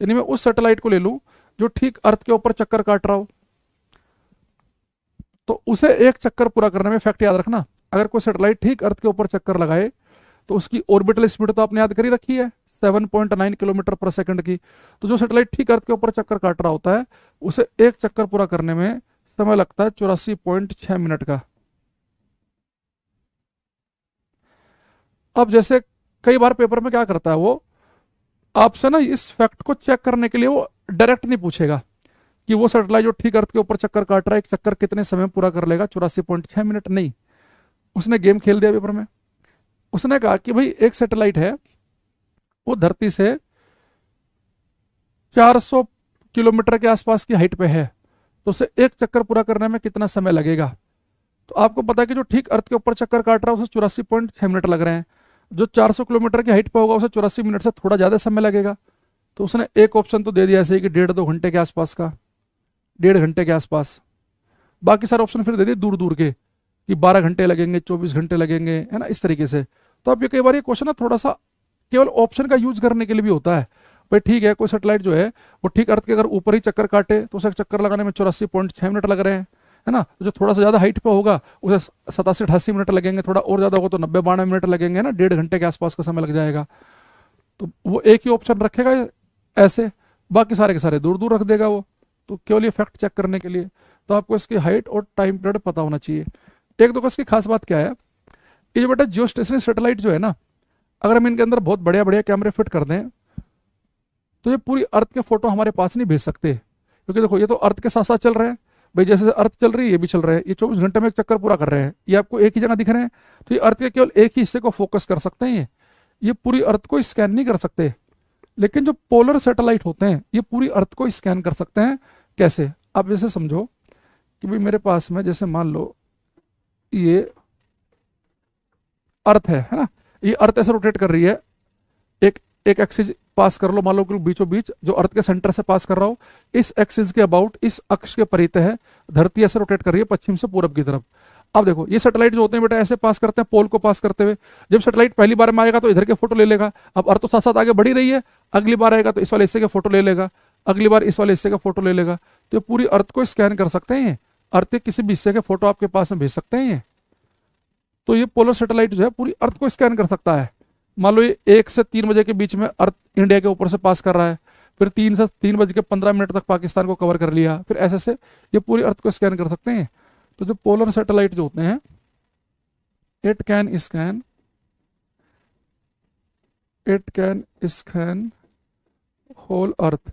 यानी मैं उस सैटेलाइट को ले लूँ जो ठीक अर्थ के ऊपर चक्कर काट रहा हो, तो उसे एक चक्कर पूरा करने में, फैक्ट याद रखना, अगर कोई सैटेलाइट ठीक अर्थ के ऊपर चक्कर लगाए तो उसकी ऑर्बिटल स्पीड तो आपने याद करी रखी है 7.9 किलोमीटर पर सेकंड की। तो जो सैटेलाइट ठीक अर्थ के ऊपर चक्कर काट रहा होता है, उसे एक चक्कर पूरा करने में समय लगता है 84.6 मिनट का। अब जैसे कई बार पेपर में क्या करता है वो, आपसे ना इस फैक्ट को चेक करने के लिए वो डायरेक्ट नहीं पूछेगा कि वो सैटेलाइट जो ठीक अर्थ के ऊपर चक्कर काट रहा है, एक चक्कर कितने समय में पूरा कर लेगा, 84.6 मिनट। नहीं, उसने गेम खेल दिया पेपर में। उसने कहा कि भाई एक सैटेलाइट है, वो धरती से 400 किलोमीटर के आसपास की हाइट पे है, तो उसे एक चक्कर पूरा करने में कितना समय लगेगा? तो आपको पता है कि जो ठीक अर्थ के ऊपर चक्कर काट रहा है उसे 84.6 मिनट लग रहे हैं। जो 400 किलोमीटर की हाइट पे होगा उसे 84 मिनट से थोड़ा ज़्यादा समय लगेगा। तो उसने एक ऑप्शन तो दे दिया ऐसे ही कि 1.5-2 घंटे के आसपास का, 1.5 घंटे के आसपास। बाकी सारे ऑप्शन फिर दे दिए दूर दूर के कि 12 घंटे लगेंगे, 24 घंटे लगेंगे, है ना, इस तरीके से। तो अब ये कई बार ये क्वेश्चन ना थोड़ा सा केवल ऑप्शन का यूज करने के लिए भी होता है। भाई ठीक है, कोई सैटेलाइट जो है वो ठीक अर्थ के अगर ऊपर ही चक्कर काटे तो उसे चक्कर लगाने में 84.6 मिनट लग रहे हैं, है ना। तो जो थोड़ा सा ज़्यादा हाइट पे होगा उसे 87-88 मिनट लगेंगे, थोड़ा और ज़्यादा होगा तो 90-92 मिनट लगेंगे ना, 1.5 घंटे के आसपास का समय लग जाएगा। तो वो एक ही ऑप्शन रखेगा ऐसे, बाकी सारे के सारे दूर दूर रख देगा वो। तो केवल ये फैक्ट चेक करने के लिए। तो आपको इसकी हाइट और टाइम पीरियड पता होना चाहिए। एक दो इसकी खास बात क्या है, ये जो बेटा जियो स्टेशनरी सैटेलाइट जो है ना, अगर हम इनके अंदर बहुत बढ़िया बढ़िया कैमरे फिट कर दें तो ये पूरी अर्थ के फोटो हमारे पास नहीं भेज सकते। क्योंकि देखो, ये तो अर्थ के साथ साथ चल रहे हैं भाई, जैसे अर्थ चल रही है ये भी चल रहे हैं। ये 24 घंटे में एक चक्कर पूरा कर रहे हैं, ये आपको एक ही जगह दिख रहे हैं। तो ये अर्थ के केवल एक ही हिस्से को फोकस कर सकते हैं, ये पूरी अर्थ को स्कैन नहीं कर सकते। लेकिन जो पोलर सैटेलाइट होते हैं ये पूरी अर्थ को स्कैन कर सकते हैं। कैसे? आप जैसे समझो कि भाई मेरे पास में, जैसे मान लो ये अर्थ है ना, ये अर्थ ऐसे रोटेट कर रही है एक एक एक्सिस पास कर लो, मान लो कि बीचों बीच जो अर्थ के सेंटर से पास कर रहा हो, इस एक्सिस के अबाउट, इस अक्ष के परितः है, धरती ऐसे रोटेट कर रही है पश्चिम से पूरब की तरफ। अब देखो ये सैटेलाइट जो होते हैं बेटा ऐसे पास करते हैं, पोल को पास करते हुए। जब सैटेलाइट पहली बार में आएगा तो इधर के फोटो ले लेगा, अब अर्थ तो साथ साथ आगे बढ़ी रही है, अगली बार आएगा तो इस वाले हिस्से के फोटो ले लेगा, अगली बार इस वाले हिस्से का फोटो ले लेगा। तो ये पूरी अर्थ को स्कैन कर सकते हैं, अर्थ के किसी भी हिस्से के फोटो आपके पास में भेज सकते हैं ये। तो ये पोलर सैटेलाइट जो है पूरी अर्थ को स्कैन कर सकता है। मान लो ये 1 से 3 बजे के बीच में अर्थ इंडिया के ऊपर से पास कर रहा है, फिर 3 से 3 बज के 15 मिनट तक पाकिस्तान को कवर कर लिया, फिर ऐसे से ये पूरी अर्थ को स्कैन कर सकते हैं। तो जो पोलर सैटेलाइट जो होते हैं, it can scan whole earth,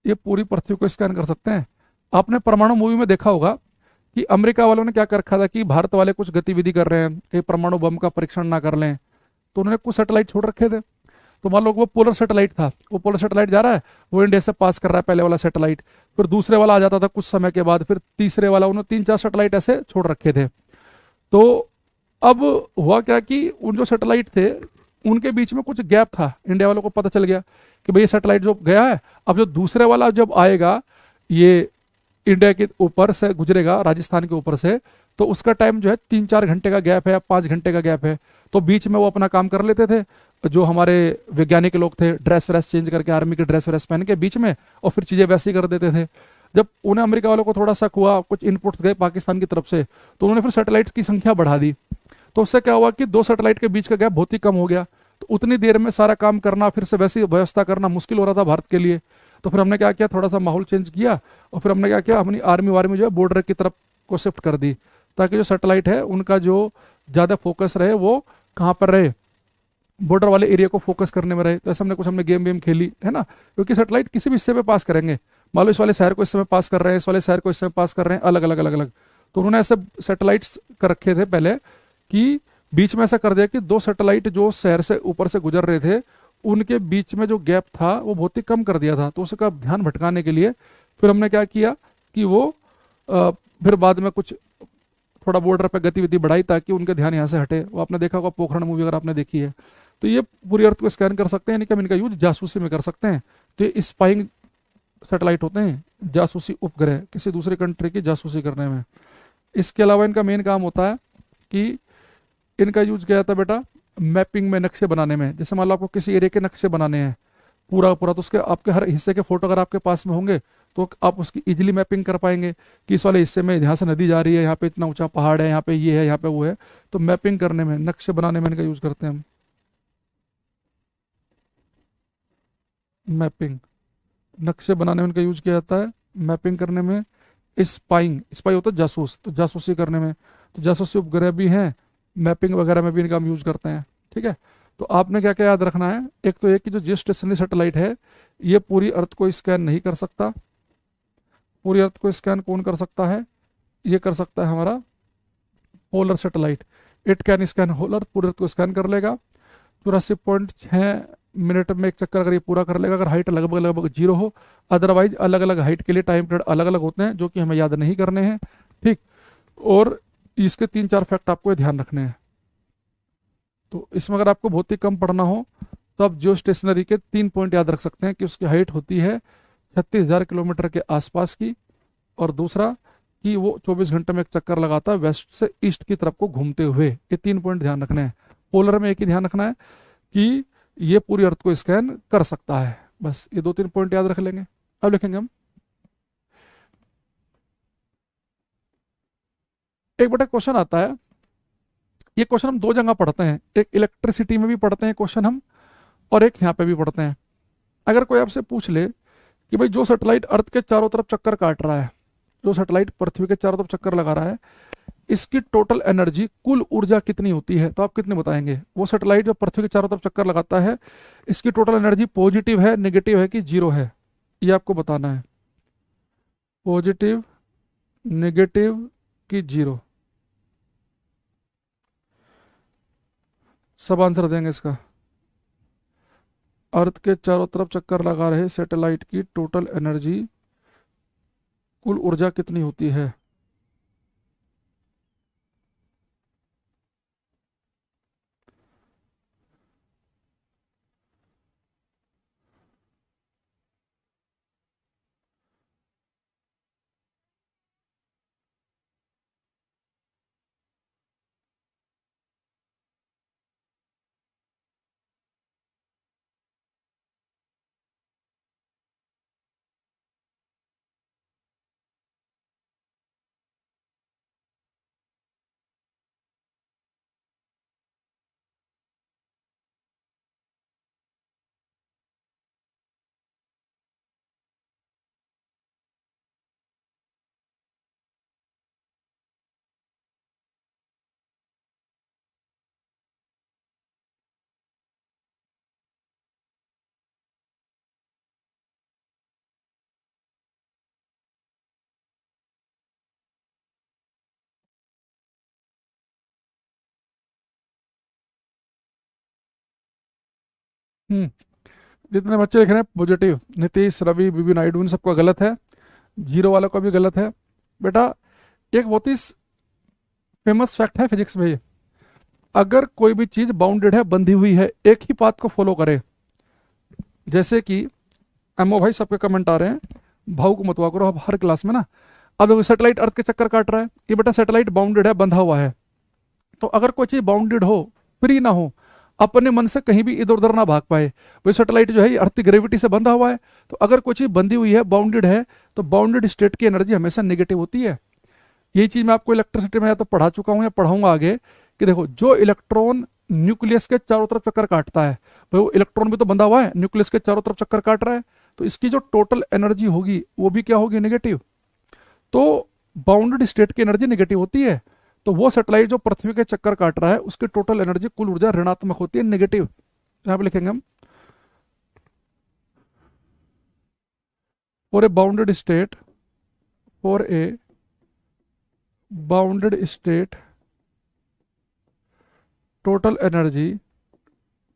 ये पूरी पृथ्वी को स्कैन कर सकते हैं। आपने परमाणु मूवी में देखा होगा कि अमेरिका वालों ने क्या कर रखा था कि भारत वाले कुछ गतिविधि कर रहे हैं कि परमाणु बम का परीक्षण ना कर लें, तो उन्होंने कुछ सैटेलाइट छोड़ रखे थे। तो मान लो वो पोलर सैटेलाइट था, वो पोलर सैटेलाइट जा रहा है, वो इंडिया से पास कर रहा है पहले वाला सैटेलाइट, फिर दूसरे वाला आ जाता था कुछ समय के बाद, फिर तीसरे वाला, उन्होंने 3-4 सैटेलाइट ऐसे छोड़ रखे थे। तो अब हुआ क्या कि उन जो सैटेलाइट थे उनके बीच में कुछ गैप था, इंडिया वालों को पता चल गया कि भाई ये सैटेलाइट जो गया है, अब जो दूसरे वाला जब आएगा ये इंडिया के ऊपर से गुजरेगा, राजस्थान के ऊपर से, तो उसका टाइम जो है 3-4 घंटे का गैप है या 5 घंटे का गैप है। तो बीच में वो अपना काम कर लेते थे, जो हमारे वैज्ञानिक लोग थे ड्रेस व्रेस चेंज करके, आर्मी की ड्रेस व्रेस पहन के बीच में, और फिर चीज़ें वैसे ही कर देते थे। जब उन्हें अमेरिका वालों को थोड़ा शक हुआ, कुछ इनपुट्स गए पाकिस्तान की तरफ से, तो उन्होंने फिर सैटेलाइट्स की संख्या बढ़ा दी। तो उससे क्या हुआ कि 2 सैटेलाइट के बीच का गैप बहुत ही कम हो गया। तो उतनी देर में सारा काम करना, फिर से वैसी व्यवस्था करना मुश्किल हो रहा था भारत के लिए। तो फिर हमने क्या किया, थोड़ा सा माहौल चेंज किया, और फिर हमने क्या किया, अपनी आर्मी वार्मी जो है बॉर्डर की तरफ को शिफ्ट कर दी, ताकि जो सैटेलाइट है उनका जो ज़्यादा फोकस रहे वो कहाँ पर रहे, बॉर्डर वाले एरिया को फोकस करने में रहे। तो ऐसे हमने गेम वेम खेली है ना, क्योंकि सैटेलाइट किसी भी हिस्से पे पास करेंगे, मान लो इस वाले शहर को इस समय पास कर रहे हैं, इस वाले शहर को इस समय पास कर रहे हैं, अलग अलग अलग अलग। तो उन्होंने ऐसे सैटेलाइट्स कर रखे थे पहले कि बीच में ऐसा कर दिया कि 2 सैटेलाइट जो शहर से ऊपर से गुजर रहे थे उनके बीच में जो गैप था वो बहुत ही कम कर दिया था। तो उसका ध्यान भटकाने के लिए फिर हमने क्या किया कि वो फिर बाद में कुछ थोड़ा बॉर्डर पे गतिविधि बढ़ाई ताकि उनके ध्यान यहाँ से हटे। वो आपने देखा होगा पोखरण मूवी अगर आपने देखी है। तो ये पूरी अर्थ को स्कैन कर सकते हैं, यानी कि हम इनका यूज जासूसी में कर सकते हैं। तो ये स्पाइंग सैटेलाइट होते हैं, जासूसी उपग्रह, किसी दूसरे कंट्री की जासूसी करने में। इसके अलावा इनका मेन काम होता है कि इनका यूज किया जाता है बेटा मैपिंग में, नक्शे बनाने में। जैसे मान लो आपको किसी एरिया के नक्शे बनाने हैं पूरा पूरा, तो उसके आपके हर हिस्से के फोटो अगर आपके पास में होंगे तो आप उसकी इजीली मैपिंग कर पाएंगे कि इस वाले हिस्से में यहाँ से नदी जा रही है, यहाँ पे इतना ऊंचा पहाड़ है, यहाँ पे ये है, यहाँ पे वो है। तो मैपिंग करने में, नक्शे बनाने में इनका यूज करते हैं हम। मैपिंग, नक्शे बनाने में इनका यूज किया जाता है, मैपिंग करने में। स्पाइंग, स्पाई होता है जासूस, तो जासूसी करने में। तो जासूसी उपग्रह भी हैं, मैपिंग वगैरह में भी इनका हम यूज करते हैं। ठीक है, तो आपने क्या क्या याद रखना है, एक तो ये कि जो जियोस्टेशनरी सैटेलाइट है ये पूरी अर्थ को स्कैन नहीं कर सकता। पूरी अर्थ को स्कैन कौन कर सकता है, ये कर सकता है हमारा polar satellite. It can scan whole earth, पूरी अर्थ को स्कैन कर लेगा। 84.6 मिनट में एक चक्कर अगर ये पूरा कर लेगा, अगर हाइट लगभग लगभग 0 हो। अदरवाइज अलग अलग हाइट के लिए टाइम पीरियड अलग अलग होते हैं जो कि हमें याद नहीं करने हैं। ठीक, और इसके 3-4 फैक्ट आपको ध्यान रखने हैं। तो इसमें अगर आपको बहुत ही कम पढ़ना हो तो आप जियो स्टेशनरी के 3 पॉइंट याद रख सकते हैं कि उसकी हाइट होती है 36,000 किलोमीटर के आसपास की, और दूसरा कि वो 24 घंटे में एक चक्कर लगाता है वेस्ट से ईस्ट की तरफ को घूमते हुए। ये 3 पॉइंट ध्यान रखने हैं। पोलर में एक ही ध्यान रखना है कि ये पूरी अर्थ को स्कैन कर सकता है। बस ये 2-3 पॉइंट याद रख लेंगे। अब लिखेंगे हम एक बटा क्वेश्चन आता है। ये क्वेश्चन हम 2 जगह पढ़ते हैं, एक इलेक्ट्रिसिटी में भी पढ़ते हैं क्वेश्चन हम, और एक यहाँ पे भी पढ़ते हैं। अगर कोई आपसे पूछ ले कि भाई जो सैटेलाइट अर्थ के चारों तरफ चक्कर काट रहा है, जो सैटेलाइट पृथ्वी के चारों तरफ चक्कर लगा रहा है, इसकी टोटल एनर्जी, कुल ऊर्जा कितनी होती है, तो आप कितने बताएंगे। वो सैटेलाइट जो पृथ्वी के चारों तरफ चक्कर लगाता है, इसकी टोटल एनर्जी पॉजिटिव है, नेगेटिव है कि 0 है, ये आपको बताना है। पॉजिटिव, नेगेटिव कि 0, सब आंसर देंगे इसका। अर्थ के चारों तरफ चक्कर लगा रहे सैटेलाइट की टोटल एनर्जी, कुल ऊर्जा कितनी होती है। जितने बच्चे लिख रहे हैं पॉजिटिव, नीतीश, रवि, बीबी नायडू, इन सबका गलत है, जीरो वाला का भी गलत है। बेटा एक बहुत ही फेमस फैक्ट है फिजिक्स में ये, अगर कोई भी चीज बाउंडेड है, बंधी हुई है, एक ही पाथ को फॉलो करे, जैसे कि एमओ भाई सबके कमेंट आ रहे हैं, भाव को मतवा करो अब हर क्लास में ना। अब देखो सैटेलाइट अर्थ के चक्कर काट रहा है, ये बेटा सैटेलाइट बाउंडेड है, बंधा हुआ है। तो अगर कोई चीज बाउंडेड हो, फ्री ना हो, अपने मन से कहीं भी इधर उधर ना भाग पाए, वही सैटेलाइट जो है अर्थ की ग्रेविटी से बंधा हुआ है, तो अगर कोई चीज बंधी हुई है, बाउंडेड है, तो बाउंडेड स्टेट की एनर्जी हमेशा नेगेटिव होती है। यही चीज मैं आपको इलेक्ट्रिसिटी में या तो पढ़ा चुका हूं या पढ़ाऊंगा आगे, कि देखो जो इलेक्ट्रॉन न्यूक्लियस के चारों तरफ चक्कर काटता है, भाई वो इलेक्ट्रॉन भी तो बंधा हुआ है, न्यूक्लियस के चारों तरफ चक्कर काट रहा है, तो इसकी जो टोटल एनर्जी होगी वो भी क्या होगी, नेगेटिव। तो बाउंडेड स्टेट की एनर्जी नेगेटिव होती है, तो वो सैटेलाइट जो पृथ्वी के चक्कर काट रहा है उसकी टोटल एनर्जी, कुल ऊर्जा ऋणात्मक होती है, नेगेटिव। यहां पे लिखेंगे हम for a bounded state, for a bounded state total energy,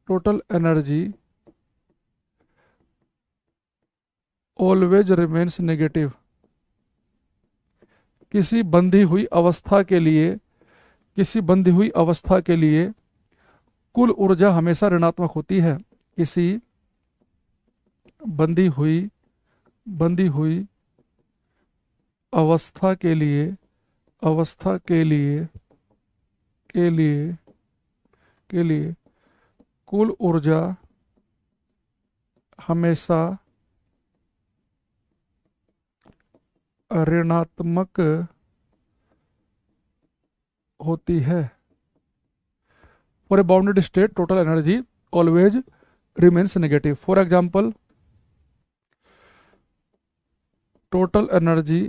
total energy always remains negative. किसी बंधी हुई अवस्था के लिए, किसी बंधी हुई अवस्था के लिए कुल ऊर्जा हमेशा ऋणात्मक होती है। किसी बंधी हुई, बंधी हुई अवस्था के लिए, अवस्था के लिए, के लिए, के लिए कुल ऊर्जा हमेशा ऋणात्मक होती है। For a bounded state total energy always remains negative. For example total energy,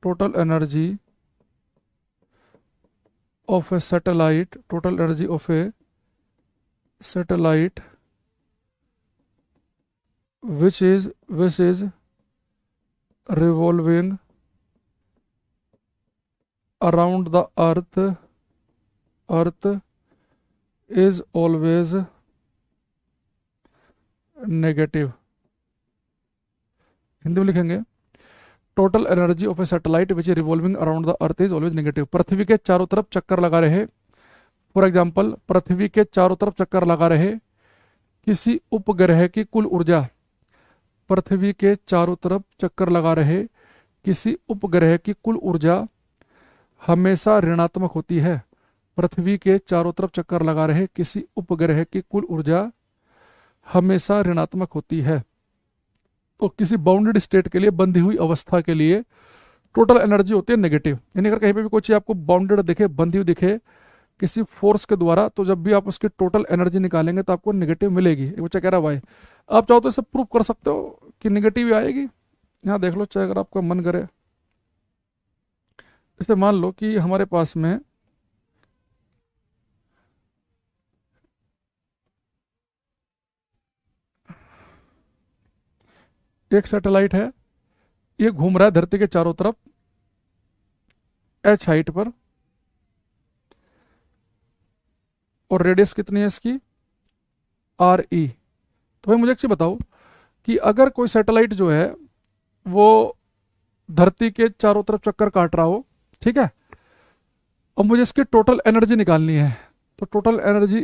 total energy of a satellite, total energy of a satellite which is revolving around the earth, earth is always negative। Hindi में लिखेंगे total energy of a satellite which is revolving around the earth is always negative. पृथ्वी के चारों तरफ चक्कर लगा रहे, for example पृथ्वी के चारों तरफ चक्कर लगा रहे किसी उपग्रह की कुल ऊर्जा, पृथ्वी के चारों तरफ चक्कर लगा रहे किसी उपग्रह की कुल ऊर्जा हमेशा ऋणात्मक होती है। पृथ्वी के चारों तरफ चक्कर लगा रहे किसी उपग्रह की कुल ऊर्जा हमेशा ऋणात्मक होती है। तो किसी बाउंडेड स्टेट के लिए, बंधी हुई अवस्था के लिए टोटल एनर्जी होती है नेगेटिव। यानी अगर कहीं पे भी कोई चीज आपको बाउंडेड दिखे, बंधी हुई दिखे किसी फोर्स के द्वारा, तो जब भी आप उसकी टोटल एनर्जी निकालेंगे तो आपको नेगेटिव मिलेगी। एक बच्चा कह रहा है भाई आप चाहो तो इसे प्रूव कर सकते हो कि नेगेटिव ही आएगी। यहाँ देख लो, चाहे अगर आपका मन करे, इसे मान लो कि हमारे पास में एक सैटेलाइट है, ये घूम रहा है धरती के चारों तरफ h हाइट पर, और रेडियस कितनी है इसकी, आर ई। तो भाई मुझे एक चीज बताओ कि अगर कोई सैटेलाइट जो है वो धरती के चारों तरफ चक्कर काट रहा हो, ठीक है, और मुझे इसकी टोटल एनर्जी निकालनी है, तो टोटल एनर्जी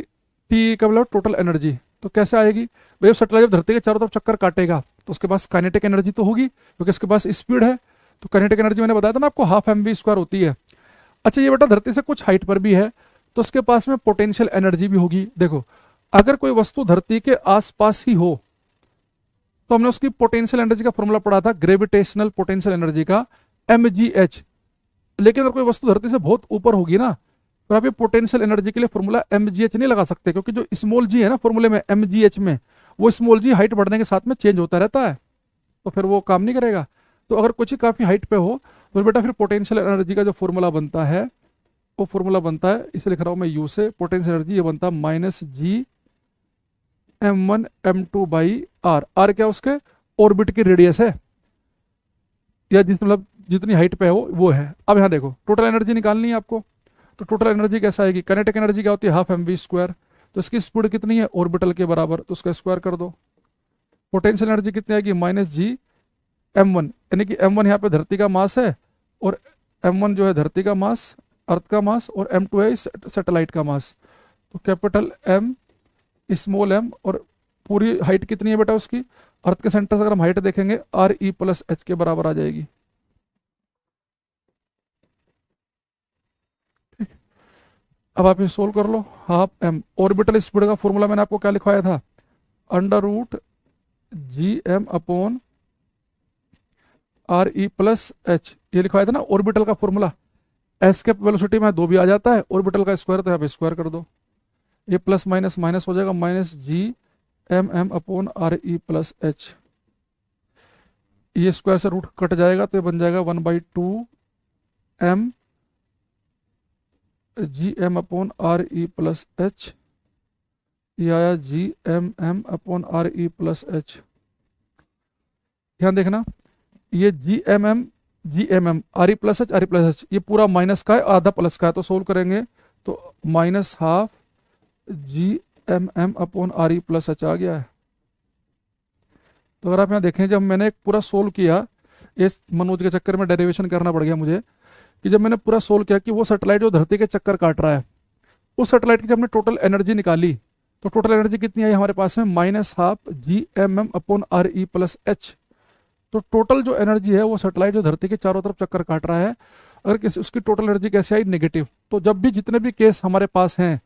टी का मतलब टोटल एनर्जी, तो कैसे आएगी भाई। सैटेलाइट जब धरती के चारों तरफ चक्कर काटेगा तो उसके पास काइनेटिक एनर्जी तो होगी, क्योंकि इसके पास स्पीड है, तो काइनेटिक एनर्जी मैंने बताया था ना आपको, हाफ mv² होती है। अच्छा ये बेटा धरती से कुछ हाइट पर भी है, तो उसके पास में पोटेंशियल एनर्जी भी होगी। देखो अगर कोई वस्तु धरती के आसपास ही हो तो हमने उसकी पोटेंशियल एनर्जी का फॉर्मूला पढ़ा था, ग्रेविटेशनल पोटेंशियल एनर्जी का, mgh। लेकिन अगर कोई वस्तु धरती से बहुत ऊपर होगी ना, तो आप ये पोटेंशियल एनर्जी के लिए फॉर्मूला mgh नहीं लगा सकते, क्योंकि जो स्मॉल जी है ना फॉर्मूले में mgh में, वो स्मॉल जी हाइट बढ़ने के साथ में चेंज होता रहता है, तो फिर वो काम नहीं करेगा। तो अगर कुछ ही काफी हाइट पे हो तो बेटा फिर पोटेंशियल एनर्जी का जो फॉर्मूला बनता है, वो फॉर्मूला बनता है, इसे लिख रहा हूं मैं यू से, पोटेंशियल एनर्जी ये बनता है -g(m1m2/r)। आर क्या उसके ऑर्बिट की रेडियस है, या जिस मतलब जितनी हाइट पे है वो है। अब यहाँ देखो टोटल एनर्जी निकालनी है आपको, तो टोटल एनर्जी कैसा आएगी, काइनेटिक एनर्जी क्या होती है, हाफ mv²। तो इसकी स्पीड कितनी है, ऑर्बिटल के बराबर, तो उसका स्क्वायर कर दो। पोटेंशियल एनर्जी कितनी आएगी, -G m1, यानी कि m1 यहाँ पे धरती का मास है, और m1 जो है धरती का मास, अर्थ का मास, और m2 है सैटेलाइट का मास। तो कैपिटल M स्मॉल m, और पूरी हाइट कितनी है बेटा उसकी, अर्थ के सेंटर से अगर हम हाइट देखेंगे RE+H के बराबर आ जाएगी। अब आप ये सोल्व कर लो। ½ m, ऑर्बिटल स्पीड का फॉर्मूला मैंने आपको क्या लिखवाया था, √Gm/RE+H, ये लिखवाया था ना ऑर्बिटल का फॉर्मूला। एस्केप वेलोसिटी में 2 भी आ जाता है, ऑर्बिटल का स्क्वायर, तो यहाँ पे स्क्वायर कर दो, ये प्लस माइनस माइनस हो जाएगा, -Gmm/RE+H, ये स्क्वायर से रूट कट जाएगा, तो ये बन जाएगा 1/2m Gm/RE+H, ये आया Gmm/RE+H। ध्यान देखना, ये GMM RE+H, ये पूरा माइनस का है, आधा प्लस का है, तो सोल्व करेंगे तो -½ Gmm/RE+H आ गया है। तो अगर आप यहाँ देखें, जब मैंने पूरा सोल्व किया, इस मनोज के चक्कर में डेरिवेशन करना पड़ गया मुझे, कि जब मैंने पूरा सोल्व किया कि वो सैटेलाइट जो धरती के चक्कर काट रहा है, उस सैटेलाइट की जब हमने टोटल एनर्जी निकाली, तो टोटल एनर्जी कितनी आई हमारे पास में, -½ Gmm/RE+H। तो टोटल जो एनर्जी है वो सैटेलाइट जो धरती के चारों तरफ चक्कर काट रहा है, अगर किसी उसकी टोटल एनर्जी कैसे आई, नेगेटिव। तो जब भी जितने भी केस हमारे पास हैं,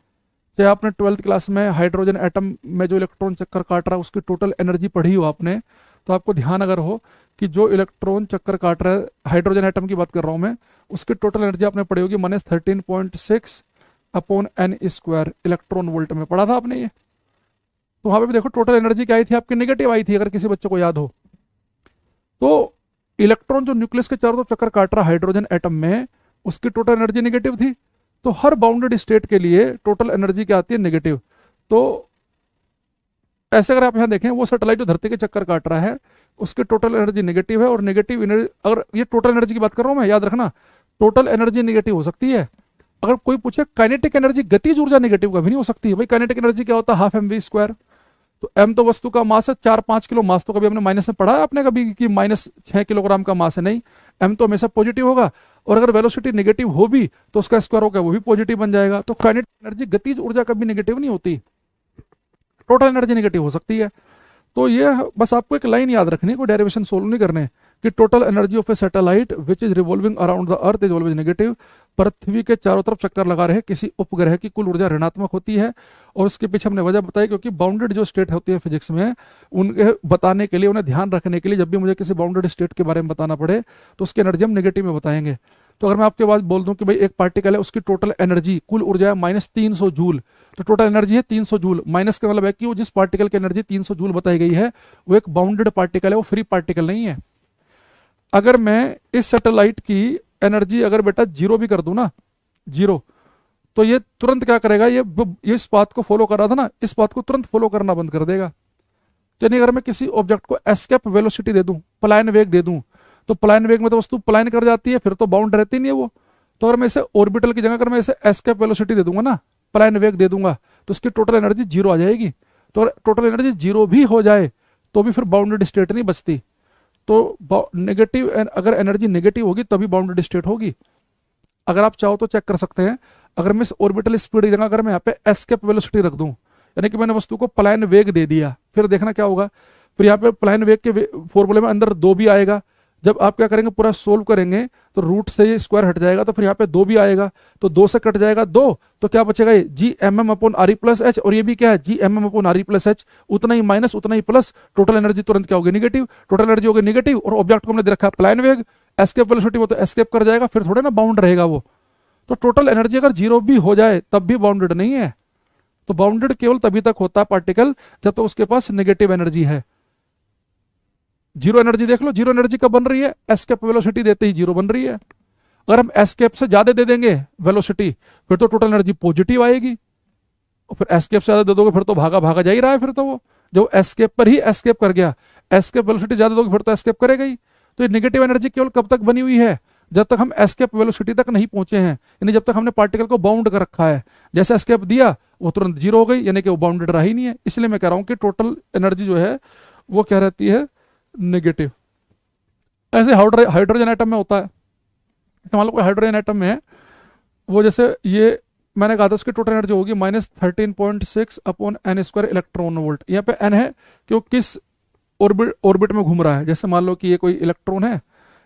चाहे आपने 12th क्लास में हाइड्रोजन एटम में जो इलेक्ट्रॉन चक्कर काट रहा है उसकी टोटल एनर्जी पढ़ी हो आपने, तो आपको ध्यान अगर हो कि जो इलेक्ट्रॉन चक्कर काट रहा है, हाइड्रोजन एटम की बात कर रहा हूँ मैं, उसकी टोटल एनर्जी आपने पढ़ी होगी -13.6/n² इलेक्ट्रॉन वोल्ट में पढ़ा था आपने ये। तो वहां पे भी देखो टोटल एनर्जी क्या आई थी आपकी, नेगेटिव आई थी, अगर किसी बच्चे को याद हो। तो इलेक्ट्रॉन जो न्यूक्लियस के चारों तरफ चक्कर काट रहा हाइड्रोजन एटम में, उसकी टोटल एनर्जी नेगेटिव थी। तो हर बाउंडेड स्टेट के लिए टोटल एनर्जी क्या आती है, नेगेटिव। तो ऐसे अगर आप यहाँ देखें, वो सैटेलाइट जो धरती के चक्कर काट रहा है उसकी टोटल एनर्जी नेगेटिव है, और नेगेटिव एनर्जी, अगर ये टोटल एनर्जी की बात कर रहा हूँ मैं, याद रखना टोटल एनर्जी नेगेटिव हो सकती है। अगर कोई पूछे काइनेटिक एनर्जी, गतिज ऊर्जा नेगेटिव कभी नहीं हो सकती है भाई। काइनेटिक एनर्जी क्या होता है, ½ mv²। तो m तो वस्तु का मास है, 4-5 किलो मास, तो कभी हमने माइनस में पढ़ा है आपने कभी कि -6 किलोग्राम का मास है, नहीं। m तो हमेशा पॉजिटिव होगा, और अगर वेलोसिटी नेगेटिव हो भी तो उसका स्क्वायर होगा वो भी पॉजिटिव बन जाएगा। तो काइनेटिक एनर्जी, गतिज ऊर्जा कभी नेगेटिव नहीं होती, टोटल एनर्जी नेगेटिव हो सकती है। तो ये बस आपको एक लाइन याद रखनी है, कोई डेरिवेशन सोल्व नहीं करने, कि total energy of a satellite which is revolving around the earth is always negative. पृथ्वी के चारों तरफ चक्कर लगा रहे किसी उपग्रह की कुल ऊर्जा ऋणात्मक होती है। और उसके पीछे हमने वजह बताई, क्योंकि बाउंडेड जो स्टेट होती है फिजिक्स में, उनके बताने के लिए, उन्हें ध्यान रखने के लिए, जब भी मुझे किसी बाउंडेड स्टेट के बारे में बताना पड़े तो उसकी एनर्जी हम नेगेटिव में बताएंगे। तो अगर मैं आपके पास बोल दूं कि भाई एक पार्टिकल है, उसकी टोटल एनर्जी, कुल ऊर्जा है -300 जूल, तो टोटल एनर्जी है 300 जूल। माइनस का मतलब है कि वो जिस पार्टिकल की एनर्जी 300 जूल बताई गई है वो एक बाउंडेड पार्टिकल है, वो फ्री पार्टिकल नहीं है। अगर मैं इस सैटेलाइट की एनर्जी अगर बेटा 0 भी कर दूं ना, 0, तो ये तुरंत क्या करेगा, ये इस बात को फॉलो कर रहा था ना, इस बात को तुरंत फॉलो करना बंद कर देगा। यानी अगर मैं किसी ऑब्जेक्ट को एस्केप वेलोसिटी दे दूं, पलायन वेग दे दूं, तो पलायन वेग में तो वस्तु पलायन कर जाती है, फिर तो बाउंड रहती नहीं है वो। तो अगर मैं इसे ऑर्बिटल की जगह अगर मैं इसे एस्केप वेलोसिटी दे दूंगा ना, पलायन वेग दे दूंगा, तो उसकी टोटल एनर्जी 0 आ जाएगी। तो टोटल एनर्जी 0 भी हो जाए तो भी फिर बाउंडेड स्टेट नहीं बचती। तो नेगेटिव, अगर एनर्जी नेगेटिव होगी तभी बाउंडेड स्टेट होगी। अगर आप चाहो तो चेक कर सकते हैं, अगर मैं इस ऑर्बिटल स्पीड की जगह अगर मैं यहाँ पे एस्केप वेलोसिटी रख दूं, यानी कि मैंने वस्तु को पलायन वेग दे दिया, फिर देखना क्या होगा, फिर यहाँ पे पलायन वेग के फॉर्मूले में अंदर 2 भी आएगा। जब आप क्या करेंगे, पूरा सोल्व करेंगे तो रूट से ये स्क्वायर हट जाएगा, तो फिर यहाँ पे 2 भी आएगा, तो 2 से कट जाएगा 2, तो क्या बचेगा, ये Gmm/RE+H, और ये भी क्या है, Gmm/RE+H, उतना ही माइनस उतना ही प्लस, टोटल एनर्जी तुरंत क्या होगी, नेगेटिव। टोटल एनर्जी होगी नेगेटिव, और ऑब्जेक्ट को हमने दे रखा है पलायन वेग, एस्केप वेलोसिटी, वो तो एस्केप कर जाएगा, फिर थोड़े ना बाउंड रहेगा वो। तो टोटल एनर्जी अगर 0 भी हो जाए तब भी बाउंडेड नहीं है। तो बाउंडेड केवल तभी तक होता है पार्टिकल जब तो उसके पास नेगेटिव एनर्जी है। 0 एनर्जी देख लो, 0 एनर्जी कब बन रही है, एस्केप वेलोसिटी देते ही 0 बन रही है। अगर हम एस्केप से ज्यादा दे देंगे वेलोसिटी, फिर तो टोटल एनर्जी पॉजिटिव आएगी, और फिर एस्केप से ज्यादा दे दोगे फिर तो भागा भागा जा ही रहा है, फिर तो वो जो एस्केप पर ही एस्केप कर गया, एस्केप वेलोसिटी ज्यादा दोगे फिर तो एस्केप करेगा ही। तो ये नेगेटिव एनर्जी केवल कब तक बनी हुई है, जब तक हम एस्केप वेलोसिटी तक नहीं पहुंचे हैं, यानी जब तक हमने पार्टिकल को बाउंड कर रखा है। जैसे एस्केप दिया, वो तुरंत जीरो हो गई, यानी कि वो बाउंडेड रहा ही नहीं है। इसलिए मैं कह रहा हूँ कि टोटल एनर्जी जो है वो क्या रहती है, नेगेटिव। ऐसे हाइड्रोजन एटम में होता है। तो मान लो कोई हाइड्रोजन एटम में है, वो जैसे ये मैंने कहा था उसकी टोटल एनर्जी होगी -13.6 upon N square electron volt. यहाँ पे एन है कि वो किस ऑर्बिट में घूम रहा है। जैसे मान लो कि ये कोई इलेक्ट्रॉन है,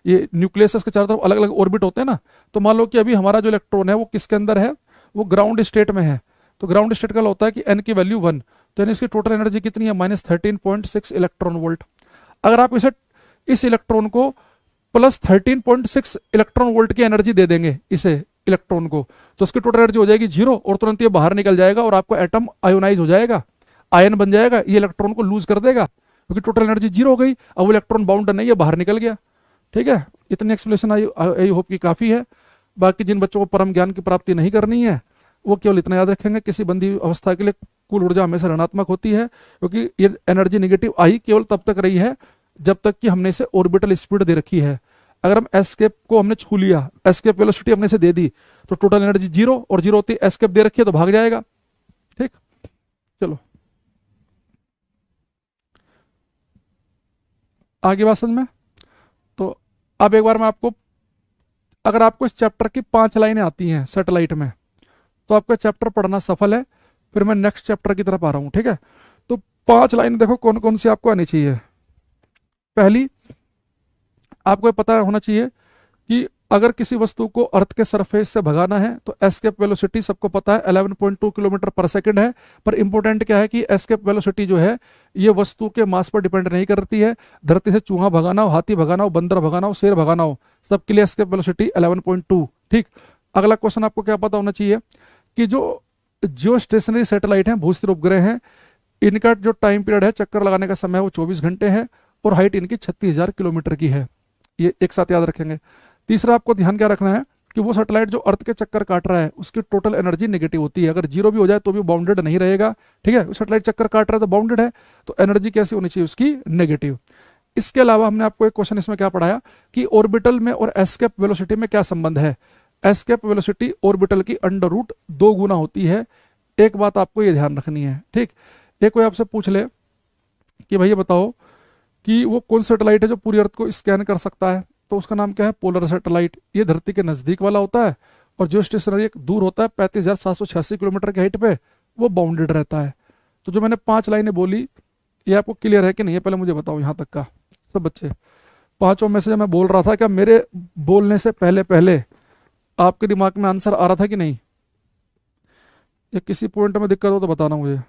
ये न्यूक्लियस के चारों तरफ अलग अलग ऑर्बिट होते हैं ना, तो मान लो कि अभी हमारा जो इलेक्ट्रॉन है वो किसके अंदर है, वो ग्राउंड स्टेट में है। तो ग्राउंड स्टेट का होता है कि एन की वैल्यू 1, तो यानी इसकी टोटल एनर्जी कितनी है, -13.6 इलेक्ट्रॉन वोल्ट। अगर आप इसे इस इलेक्ट्रॉन को +13.6 इलेक्ट्रॉन वोल्ट की एनर्जी दे देंगे इसे इलेक्ट्रॉन को, तो उसकी टोटल एनर्जी हो जाएगी जीरो, और तुरंत ये बाहर निकल जाएगा और आपको एटम आयोनाइज हो जाएगा, आयन बन जाएगा, ये इलेक्ट्रॉन को लूज कर देगा क्योंकि टोटल एनर्जी जीरो हो गई। अब वो इलेक्ट्रॉन बाउंड नहीं है, बाहर निकल गया। ठीक है, इतनी एक्सप्लेनेशन आई होप की काफ़ी है। बाकी जिन बच्चों को परम ज्ञान की प्राप्ति नहीं करनी है वो केवल इतना याद रखेंगे, किसी बंधी अवस्था के लिए कुल ऊर्जा हमेशा ऋणात्मक होती है, क्योंकि ये एनर्जी निगेटिव आई केवल तब तक रही है जब तक कि हमने इसे ऑर्बिटल स्पीड दे रखी है। अगर हम एस्केप को हमने छू लिया, एस्केप वेलोसिटी हमने इसे दे दी, तो टोटल एनर्जी जीरो, और जीरो होती है एस्केप दे रखी है तो भाग जाएगा। ठीक, चलो आगे बात समझ में। तो अब एक बार मैं आपको, अगर आपको इस चैप्टर की 5 लाइनें आती हैं सैटेलाइट में, तो आपका चैप्टर पढ़ना सफल है। फिर मैं नेक्स्ट चैप्टर की तरफ आ रहा हूँ। ठीक है, तो 5 लाइन देखो कौन कौन सी आपको आनी चाहिए। पहली, आपको पता होना चाहिए कि अगर किसी वस्तु को अर्थ के सरफेस से भगाना है तो एस्केप वेलोसिटी सबको पता है 11.2 किलोमीटर पर सेकंड है। पर इंपॉर्टेंट क्या है कि एस्केप वेलोसिटी जो है ये वस्तु के मास पर डिपेंड नहीं करती है। धरती से चूहा भगाना हो, हाथी भगाना हो, बंदर भगाना हो, शेर भगाना हो, सबके लिए एस्केप वेलोसिटी 11.2। ठीक, अगला क्वेश्चन आपको क्या पता होना चाहिए कि जो जियो स्टेशनरी सैटेलाइट हैं, भूस्थिर उपग्रह हैं, इनका जो टाइम पीरियड है चक्कर लगाने का समय है वो 24 घंटे है, और हाइट इनकी 36,000 किलोमीटर की है। ये एक साथ याद रखेंगे। तीसरा आपको ध्यान क्या रखना है कि वो सैटेलाइट जो अर्थ के चक्कर काट रहा है उसकी टोटल एनर्जी नेगेटिव होती है। अगर जीरो भी हो जाए तो भी बाउंडेड नहीं रहेगा। ठीक है, सैटेलाइट चक्कर काट रहा है तो बाउंडेड है, तो एनर्जी कैसी होनी चाहिए उसकी, नेगेटिव। इसके अलावा हमने आपको एक क्वेश्चन इसमें क्या पढ़ाया कि ऑर्बिटल में और एस्केप वेलोसिटी में क्या संबंध है। एस्केप वेलोसिटी ऑर्बिटल की √2 गुना होती है। एक बात आपको ये ध्यान रखनी है। ठीक, एक कोई आपसे पूछ ले कि भैया बताओ कि वो कौन सैटेलाइट है जो पूरी अर्थ को स्कैन कर सकता है, तो उसका नाम क्या है, पोलर सैटेलाइट। ये धरती के नज़दीक वाला होता है, और जो स्टेशनरी एक दूर होता है 35,786 किलोमीटर की हाइट पे, वो बाउंडेड रहता है। तो जो मैंने 5 लाइनें बोली, ये आपको क्लियर है कि नहीं, ये पहले मुझे बताओ यहाँ तक का सब बच्चे। पांचों में से जब मैं बोल रहा था, क्या मेरे बोलने से पहले पहले आपके दिमाग में आंसर आ रहा था कि नहीं, या किसी पॉइंट में दिक्कत हो तो बताना मुझे।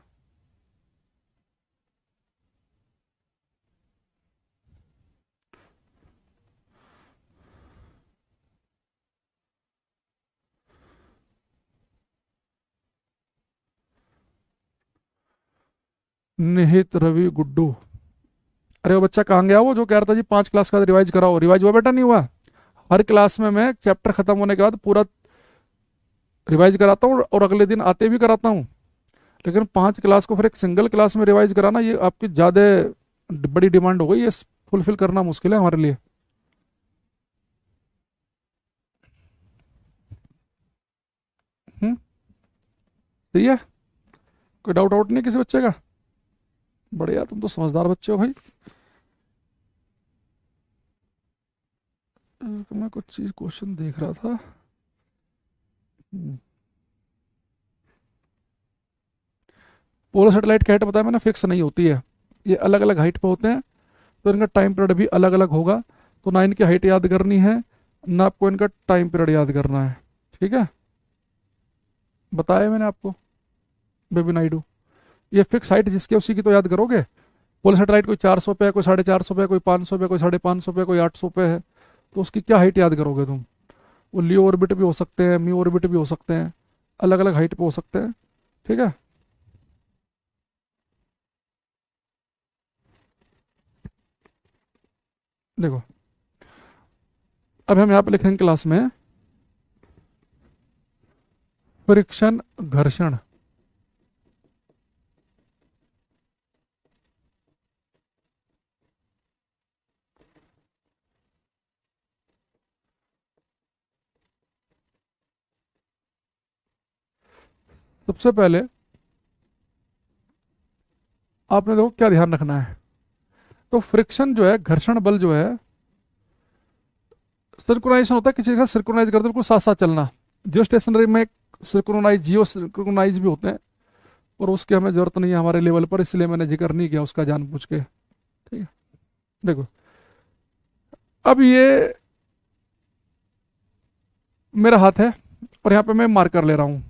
निहित, रवि, गुड्डू, अरे वो बच्चा कहाँ गया, वो जो कह रहा था जी 5 क्लास का रिवाइज कराओ, रिवाइज हुआ बेटा, नहीं हुआ? हर क्लास में मैं चैप्टर खत्म होने के बाद पूरा रिवाइज कराता हूँ और अगले दिन आते भी कराता हूँ। लेकिन 5 क्लास को फिर एक सिंगल क्लास में रिवाइज कराना, ये आपकी ज़्यादा बड़ी डिमांड हो गई, ये फुलफिल करना मुश्किल है हमारे लिए। हम्म, सही है, कोई डाउट आउट नहीं किसी बच्चे का? बढ़िया, तुम तो समझदार बच्चे हो भाई। मैं कुछ चीज़ क्वेश्चन देख रहा था। पोलर सेटेलाइट की हाइट बताया मैंने, फिक्स नहीं होती है, ये अलग अलग हाइट पे होते हैं, तो इनका टाइम पीरियड भी अलग अलग होगा। तो ना इनकी हाइट याद करनी है, ना आपको इनका टाइम पीरियड याद करना है। ठीक है, बताया मैंने आपको बेबी नाइडू, ये फिक्स हाइट जिसकी उसी की तो याद करोगे। पोलर सेटेलाइट कोई 400 पे है, कोई 450 पे है, कोई 500 पे, कोई 550 पे, कोई 800 पे है, तो उसकी क्या हाइट याद करोगे तुम? वो लियो ऑर्बिट भी हो सकते हैं, म्यू ऑर्बिट भी हो सकते हैं, अलग अलग हाइट पे हो सकते हैं। ठीक है, देखो अब हम यहाँ पे लिखेंगे क्लास में फ्रिक्शन, घर्षण। सबसे पहले आपने देखो क्या ध्यान रखना है। तो फ्रिक्शन जो है, घर्षण बल जो है, सिंक्रोनाइजेशन होता है किसी का, सिंक्रोनाइज करते बिल्कुल साथ साथ चलना। जियो स्टेशनरी में जियो सिंक्रोनाइज भी होते हैं, और उसकी हमें जरूरत नहीं है हमारे लेवल पर, इसलिए मैंने जिक्र नहीं किया उसका जानबूझ के। ठीक है। देखो, अब ये मेरा हाथ है, और यहाँ पे मैं मार्कर ले रहा हूँ।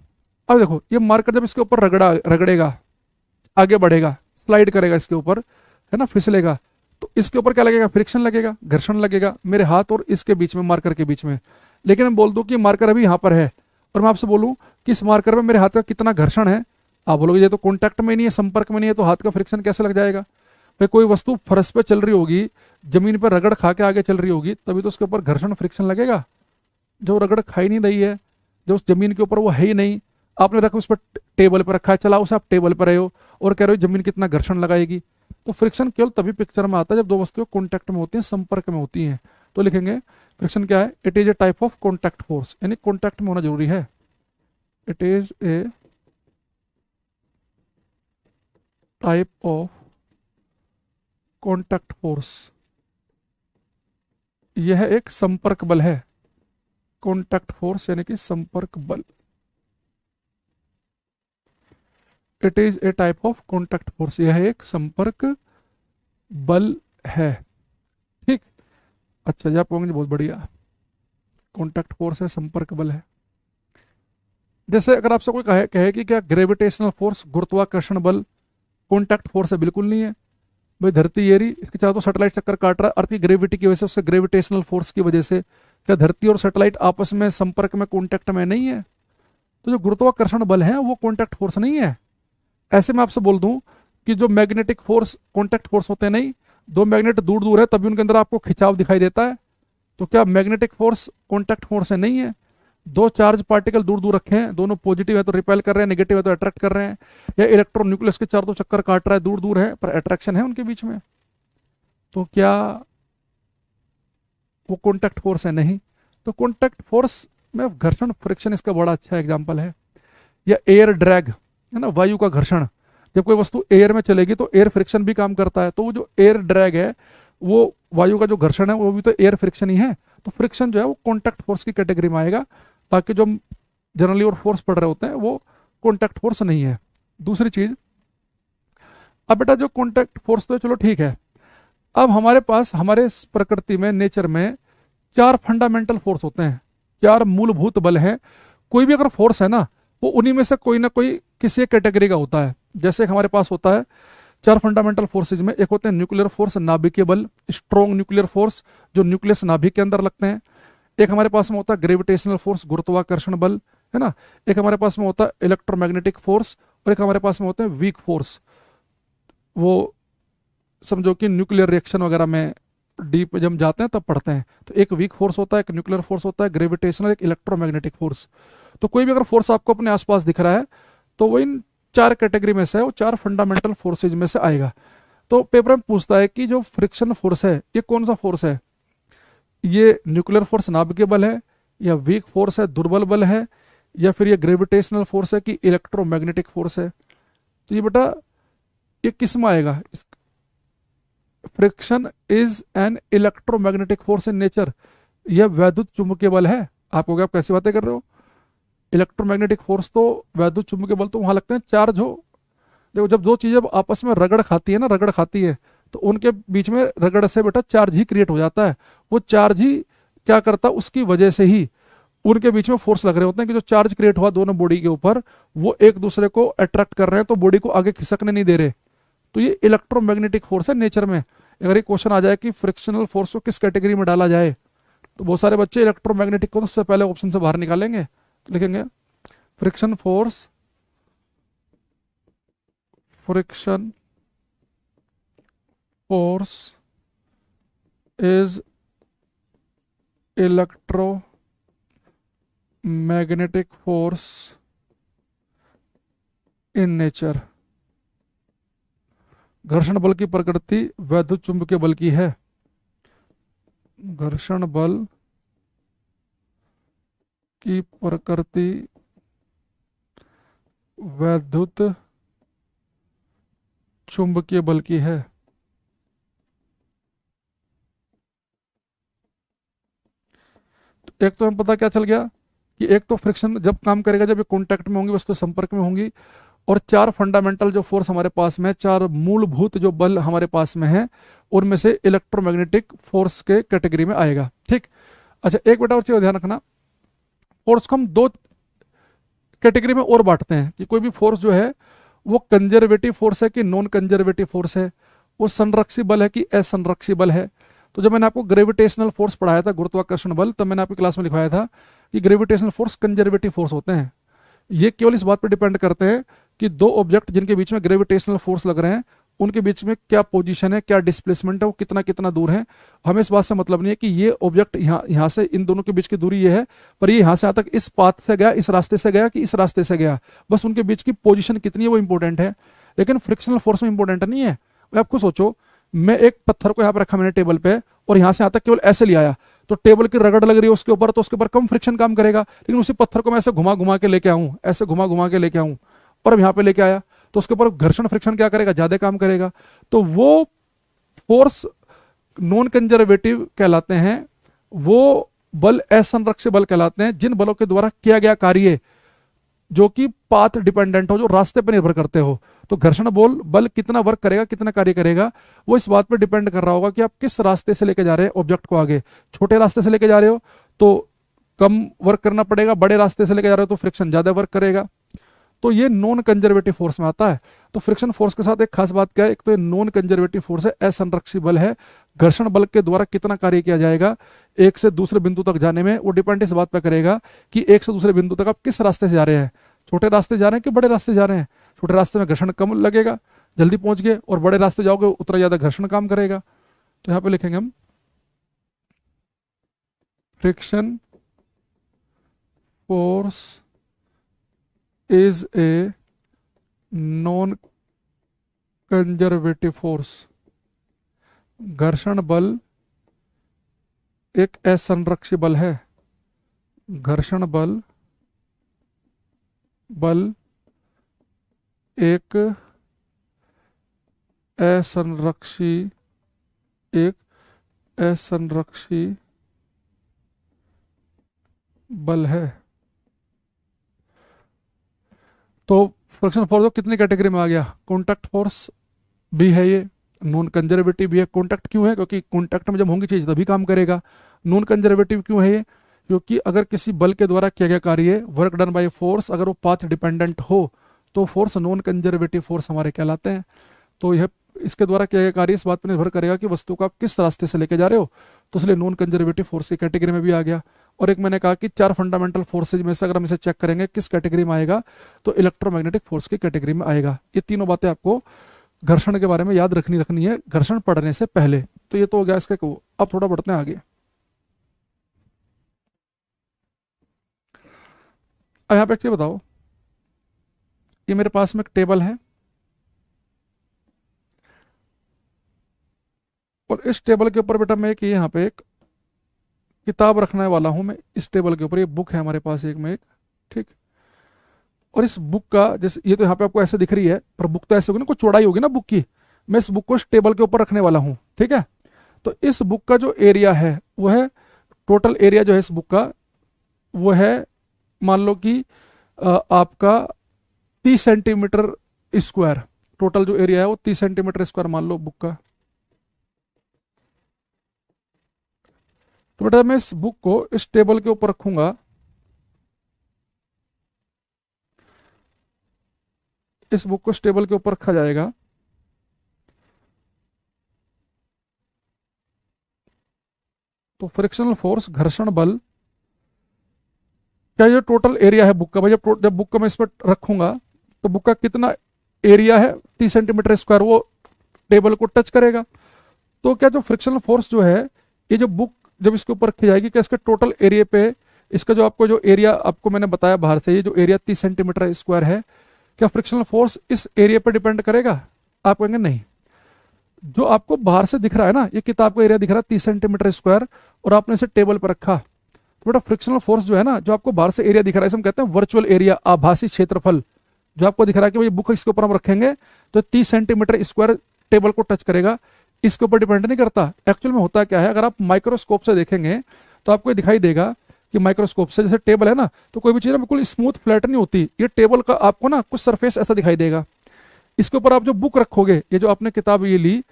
अब देखो, ये मार्कर जब इसके ऊपर रगड़ेगा, आगे बढ़ेगा, स्लाइड करेगा इसके ऊपर, है ना, फिसलेगा, तो इसके ऊपर क्या लगेगा, फ्रिक्शन लगेगा, घर्षण लगेगा मेरे हाथ और इसके बीच में, मार्कर के बीच में। लेकिन मैं बोल दूं कि मार्कर अभी यहाँ पर है, और मैं आपसे बोलूं कि इस मार्कर में मेरे हाथ का कितना घर्षण है, आप बोलोगे ये तो कॉन्टैक्ट में नहीं है, संपर्क में नहीं है, तो हाथ का फ्रिक्शन कैसे लग जाएगा। भाई कोई वस्तु फर्श पे चल रही होगी, जमीन पर रगड़ खा के आगे चल रही होगी, तभी तो उसके ऊपर घर्षण फ्रिक्शन लगेगा। जो रगड़ खा ही नहीं रही है, जो उस जमीन के ऊपर वो है ही नहीं, आपने रखा उस पर, टेबल पर रखा है, चला उसे, आप टेबल पर रहे हो और कह रहे हो जमीन कितना घर्षण लगाएगी। तो फ्रिक्शन केवल तभी पिक्चर में आता है जब दो वस्तुएं कॉन्टैक्ट में होती हैं, संपर्क में होती हैं। तो लिखेंगे फ्रिक्शन क्या है, it is a type of contact force, यानी कॉन्टैक्ट में होना जरूरी है। It is a type of contact force, यह एक संपर्क बल है। कॉन्टैक्ट फोर्स यानी कि संपर्क बल। It is a type of contact force, यह एक संपर्क बल है। ठीक। अच्छा जी, आप कहोगे बहुत बढ़िया, कॉन्टैक्ट फोर्स है, संपर्क बल है। जैसे अगर आपसे कोई कहे कि क्या ग्रेविटेशनल फोर्स, गुरुत्वाकर्षण बल कॉन्टैक्ट फोर्स है, बिल्कुल नहीं है। भाई धरती ये रही, इसके चारों तो सैटेलाइट चक्कर काट रहा है अर्थ की ग्रेविटी की वजह से, उससे ग्रेविटेशनल फोर्स की वजह से, क्या धरती और सैटेलाइट आपस में संपर्क में, कॉन्टैक्ट में नहीं है? तो जो गुरुत्वाकर्षण बल है वो कॉन्टैक्ट फोर्स नहीं है। ऐसे में आपसे बोल दूं कि जो मैग्नेटिक फोर्स कॉन्टैक्ट फोर्स होते हैं, नहीं, दो मैग्नेट दूर दूर है तभी उनके अंदर आपको खिंचाव दिखाई देता है, तो क्या मैग्नेटिक फोर्स कॉन्टैक्ट फोर्स है? नहीं है। दो चार्ज पार्टिकल दूर दूर रखे हैं, दोनों पॉजिटिव है तो रिपेल कर रहे हैं, नेगेटिव है तो अट्रैक्ट कर रहे हैं, या इलेक्ट्रॉन न्यूक्लियस के चार तो चक्कर काट रहा है, दूर दूर है पर अट्रैक्शन है उनके बीच में, तो क्या वो कॉन्टैक्ट फोर्स है? नहीं। तो कॉन्टैक्ट फोर्स में घर्षण फ्रिक्शन इसका बड़ा अच्छा एग्जाम्पल है। या एयर ड्रैग, है ना, वायु का घर्षण, जब कोई वस्तु एयर में चलेगी तो एयर फ्रिक्शन भी काम करता है, तो वो जो एयर ड्रैग है, वो वायु का जो घर्षण है वो भी तो एयर फ्रिक्शन ही है। तो फ्रिक्शन जो है वो कॉन्टैक्ट फोर्स की कैटेगरी में आएगा। बाकी जो हम जनरली और फोर्स पढ़ रहे होते हैं वो कॉन्टैक्ट फोर्स नहीं है। दूसरी चीज, अब बेटा जो कॉन्टैक्ट फोर्स तो चलो ठीक है, अब हमारे पास हमारे इस प्रकृति में, नेचर में चार फंडामेंटल फोर्स होते हैं, चार मूलभूत बल हैं। कोई भी अगर फोर्स है ना, वो उन्हीं में से कोई ना कोई किसी एक कैटेगरी का होता है। जैसे एक हमारे पास होता है चार फंडामेंटल फोर्सेज में, एक होते हैं न्यूक्लियर फोर्स, नाभिकीय बल, स्ट्रॉन्ग न्यूक्लियर फोर्स जो न्यूक्लियस नाभिक के अंदर लगते हैं। एक हमारे पास में होता है ग्रेविटेशनल फोर्स, गुरुत्वाकर्षण बल, है ना। एक हमारे पास में होता है इलेक्ट्रोमैग्नेटिक फोर्स, और एक हमारे पास में होते हैं वीक फोर्स, वो समझो कि न्यूक्लियर रिएक्शन वगैरह में डीप जब हम जाते हैं तब पढ़ते हैं। तो एक वीक फोर्स होता है, एक न्यूक्लियर फोर्स होता है, ग्रेविटेशनल, एक इलेक्ट्रोमैग्नेटिक फोर्स। तो कोई भी अगर फोर्स आपको अपने आसपास दिख रहा है तो वो इन चार कैटेगरी में से है, वो चार फंडामेंटल फोर्सेज में से आएगा। तो पेपर में पूछता है कि जो फ्रिक्शन फोर्स है ये कौन सा फोर्स है, ये न्यूक्लियर फोर्स नाभिकीय बल है, या वीक फोर्स है दुर्बल बल है, या फिर ये ग्रेविटेशनल फोर्स है कि इलेक्ट्रोमैग्नेटिक फोर्स है। तो ये बेटा ये किस में आएगा, friction is an electromagnetic force in nature, यह वैद्युत चुंबकीय बल है। आप हो गया, आप कैसी बातें कर रहे हो, इलेक्ट्रोमैग्नेटिक फोर्स तो, वैद्युत चुंबकीय बल तो वहां लगते हैं चार्ज हो। देखो जब दो चीजें आपस में रगड़ खाती है ना, रगड़ खाती है, तो उनके बीच में रगड़ से बेटा चार्ज ही क्रिएट हो जाता है। वो चार्ज ही क्या करता है, उसकी वजह से ही उनके बीच में फोर्स लग रहे होते हैं, कि जो चार्ज क्रिएट हुआ दोनों बॉडी के ऊपर, वो एक दूसरे को अट्रैक्ट कर रहे हैं, तो बॉडी को आगे खिसकने नहीं दे रहे। तो ये इलेक्ट्रोमैग्नेटिक फोर्स है नेचर में। अगर ये क्वेश्चन आ जाए कि फ्रिक्शनल फोर्स को किस कैटेगरी में डाला जाए, तो बहुत सारे बच्चे इलेक्ट्रोमैग्नेटिक को तो उससे पहले ऑप्शन से बाहर निकालेंगे, तो लिखेंगे friction force, friction force is electromagnetic force in nature. घर्षण बल की प्रकृति वैद्युत चुंबकीय बल की है। घर्षण बल की प्रकृति वैद्युत चुंबकीय बल की है। तो एक तो हमें पता क्या चल गया कि एक तो फ्रिक्शन जब काम करेगा जब ये कॉन्टैक्ट में होंगी, वस्तु तो संपर्क में होंगी। और चार फंडामेंटल जो फोर्स हमारे पास में है, चार मूलभूत जो बल हमारे पास में है, उनमें से इलेक्ट्रोमैग्नेटिक फोर्स के कैटेगरी में आएगा। ठीक। अच्छा, एक बेटा और चीज ध्यान रखना, फोर्स को हम दो कैटेगरी में और बांटते हैं कि कोई भी फोर्स जो है वो कंजर्वेटिव फोर्स है कि नॉन कंजर्वेटिव फोर्स है, वो संरक्षी बल है कि असंरक्षी बल है। तो जब मैंने आपको ग्रेविटेशनल फोर्स पढ़ाया था, गुरुत्वाकर्षण बल, तब मैंने आपकी क्लास में लिखवाया था कि ग्रेविटेशनल फोर्स कंजर्वेटिव फोर्स होते हैं। ये केवल इस बात पर डिपेंड करते हैं कि दो ऑब्जेक्ट जिनके बीच में ग्रेविटेशनल फोर्स लग रहे हैं उनके बीच में क्या पोजीशन है, क्या डिस्प्लेसमेंट है, वो कितना कितना दूर है। हमें इस बात से मतलब नहीं है कि ये ऑब्जेक्ट यहाँ से इन दोनों के बीच की दूरी ये है, पर ये यहाँ से यहाँ तक इस पाथ से गया, इस रास्ते से गया कि इस रास्ते से गया, बस उनके बीच की पोजीशन कितनी है वो इंपॉर्टेंट है। लेकिन फ्रिक्शनल फोर्स में इंपॉर्टेंट नहीं है। आपको सोचो, मैं एक पत्थर को यहाँ पर रखा मैंने टेबल पे और यहाँ से यहाँ तक केवल ऐसे ले आया, तो टेबल की रगड़ लग रही है उसके ऊपर, तो उसके ऊपर कम फ्रिक्शन काम करेगा। लेकिन उसी पत्थर को मैं ऐसे घुमा घुमा के लेके आऊं, ऐसे घुमा घुमा के लेके आऊं और अब यहाँ पे लेके आया, तो उसके ऊपर घर्षण फ्रिक्शन क्या करेगा, ज्यादा काम करेगा। तो वो फोर्स नॉन कंजर्वेटिव कहलाते हैं, वो बल असंरक्षी बल कहलाते हैं, जिन बलों के द्वारा किया गया कार्य जो कि पाथ डिपेंडेंट हो, जो रास्ते पर निर्भर करते हो। तो घर्षण बल कितना वर्क करेगा, कितना कार्य करेगा, वो इस बात पर डिपेंड कर रहा होगा कि आप किस रास्ते से लेके जा रहे हैं ऑब्जेक्ट को आगे। छोटे रास्ते से लेके जा रहे हो तो कम वर्क करना पड़ेगा, बड़े रास्ते से लेके जा रहे हो तो फ्रिक्शन ज्यादा वर्क करेगा। तो ये नॉन कंजर्वेटिव फोर्स में आता है। तो फ्रिक्शन फोर्स के साथ एक खास बात क्या है, एक तो ये नॉन कंजर्वेटिव फोर्स है, असंरक्षी बल है। घर्षण बल के द्वारा कितना कार्य किया जाएगा एक से दूसरे बिंदु तक जाने में, वो डिपेंड इस बात पर करेगा कि एक से दूसरे बिंदु तक आप किस रास्ते से जा रहे हैं, छोटे रास्ते जा रहे हैं कि बड़े रास्ते जा रहे हैं। छोटे रास्ते में घर्षण कम लगेगा, जल्दी पहुंच गए, और बड़े रास्ते जाओगे उतना ज्यादा घर्षण काम करेगा। तो यहां पे लिखेंगे हम friction force is a non conservative force. घर्षण बल एक असंरक्षी बल है। घर्षण बल एक असंरक्षी बल है। तो फ्रिक्शन फोर्स कितनी कैटेगरी में आ गया, कॉन्टैक्ट फोर्स भी है, ये नॉन कंजर्वेटिव भी है। कॉन्टैक्ट क्यों है, क्योंकि कॉन्टैक्ट में जब होंगी चीज तभी काम करेगा। नॉन कंजर्वेटिव क्यों है ये, क्योंकि अगर किसी बल के द्वारा किया गया कार्य वर्क डन बाय फोर्स अगर वो पाथ डिपेंडेंट हो तो फोर्स नॉन कंजर्वेटिव फोर्स हमारे कहलाते हैं। तो यह इसके द्वारा किया गया कार्य इस बात पर निर्भर करेगा कि वस्तु को आप किस रास्ते से लेके जा रहे हो, तो इसलिए नॉन कंजर्वेटिव फोर्स की कैटेगरी में भी आ गया। और एक मैंने कहा कि चार फंडामेंटल फोर्सेज में से अगर हम इसे चेक करेंगे किस कैटेगरी में आएगा, तो इलेक्ट्रोमैग्नेटिक फोर्स की कैटेगरी में आएगा। ये तीनों बातें आपको घर्षण के बारे में याद रखनी है घर्षण पढ़ने से पहले। तो ये तो हो गया इसका। अब थोड़ा बढ़ते हैं आगे। अब यहाँ पे एक चीज बताओ, ये मेरे पास में एक टेबल है और इस टेबल के ऊपर बेटा मैं एक यहाँ पे एक किताब रखने वाला हूं। मैं इस टेबल के ऊपर, ये बुक है हमारे पास एक में एक, ठीक। और इस बुक का जैसे ये तो यहाँ पे आपको ऐसे दिख रही है, पर बुक तो ऐसे होगी ना, कुछ चौड़ाई होगी ना बुक की। मैं इस बुक को इस टेबल के ऊपर रखने वाला हूँ, ठीक है। तो इस बुक का जो एरिया है वो है, टोटल एरिया जो है इस बुक का वो है, मान लो कि आपका 30 सेंटीमीटर स्क्वायर। टोटल जो एरिया है वो 30 सेंटीमीटर स्क्वायर मान लो बुक का। तो बेटा मैं इस बुक को इस टेबल के ऊपर रखूंगा, इस बुक को इस टेबल के ऊपर रखा जाएगा। तो फ्रिक्शनल फोर्स घर्षण बल क्या ये टोटल एरिया है बुक का, भाई जब बुक को मैं इस पर रखूंगा तो बुक का कितना एरिया है 30 सेंटीमीटर स्क्वायर, वो टेबल को टच करेगा। तो क्या जो फ्रिक्शनल फोर्स जो है, ये जो बुक जब इसके ऊपर रखी जाएगी, क्या इसके टोटल एरिया पे, इसका जो आपको जो एरिया आपको मैंने बताया बाहर से, ये जो एरिया 30 सेंटीमीटर स्क्वायर है, क्या फ्रिक्शनल फोर्स इस एरिया पर डिपेंड करेगा? आप कहेंगे नहीं। जो आपको बाहर से दिख रहा है ना, ये किताब का एरिया दिख रहा है 30 सेंटीमीटर स्क्वायर, और आपने इसे टेबल पर रखा, तो बेटा फ्रिक्शनल फोर्स जो है ना, जो आपको बाहर से एरिया दिख रहा है, इसे हम कहते हैं वर्चुअल एरिया, आभासी क्षेत्रफल। जो आपको दिख रहा है कि भाई बुक इसके ऊपर हम रखेंगे तो 30 सेंटीमीटर स्क्वायर टेबल को टच करेगा, इसके ऊपर डिपेंड नहीं करता। एक्चुअल में होता क्या है, अगर आप माइक्रोस्कोप से देखेंगे तो आपको ये दिखाई देगा कि माइक्रोस्कोप से जैसे टेबल है ना, तो कोई भी चीज़ बिल्कुल स्मूथ फ्लैट नहीं होती। ये टेबल का आपको ना कुछ सरफेस ऐसा दिखाई देगा। इसके ऊपर आप जो बुक रखोगे, ये जो आपने किताब ये ली,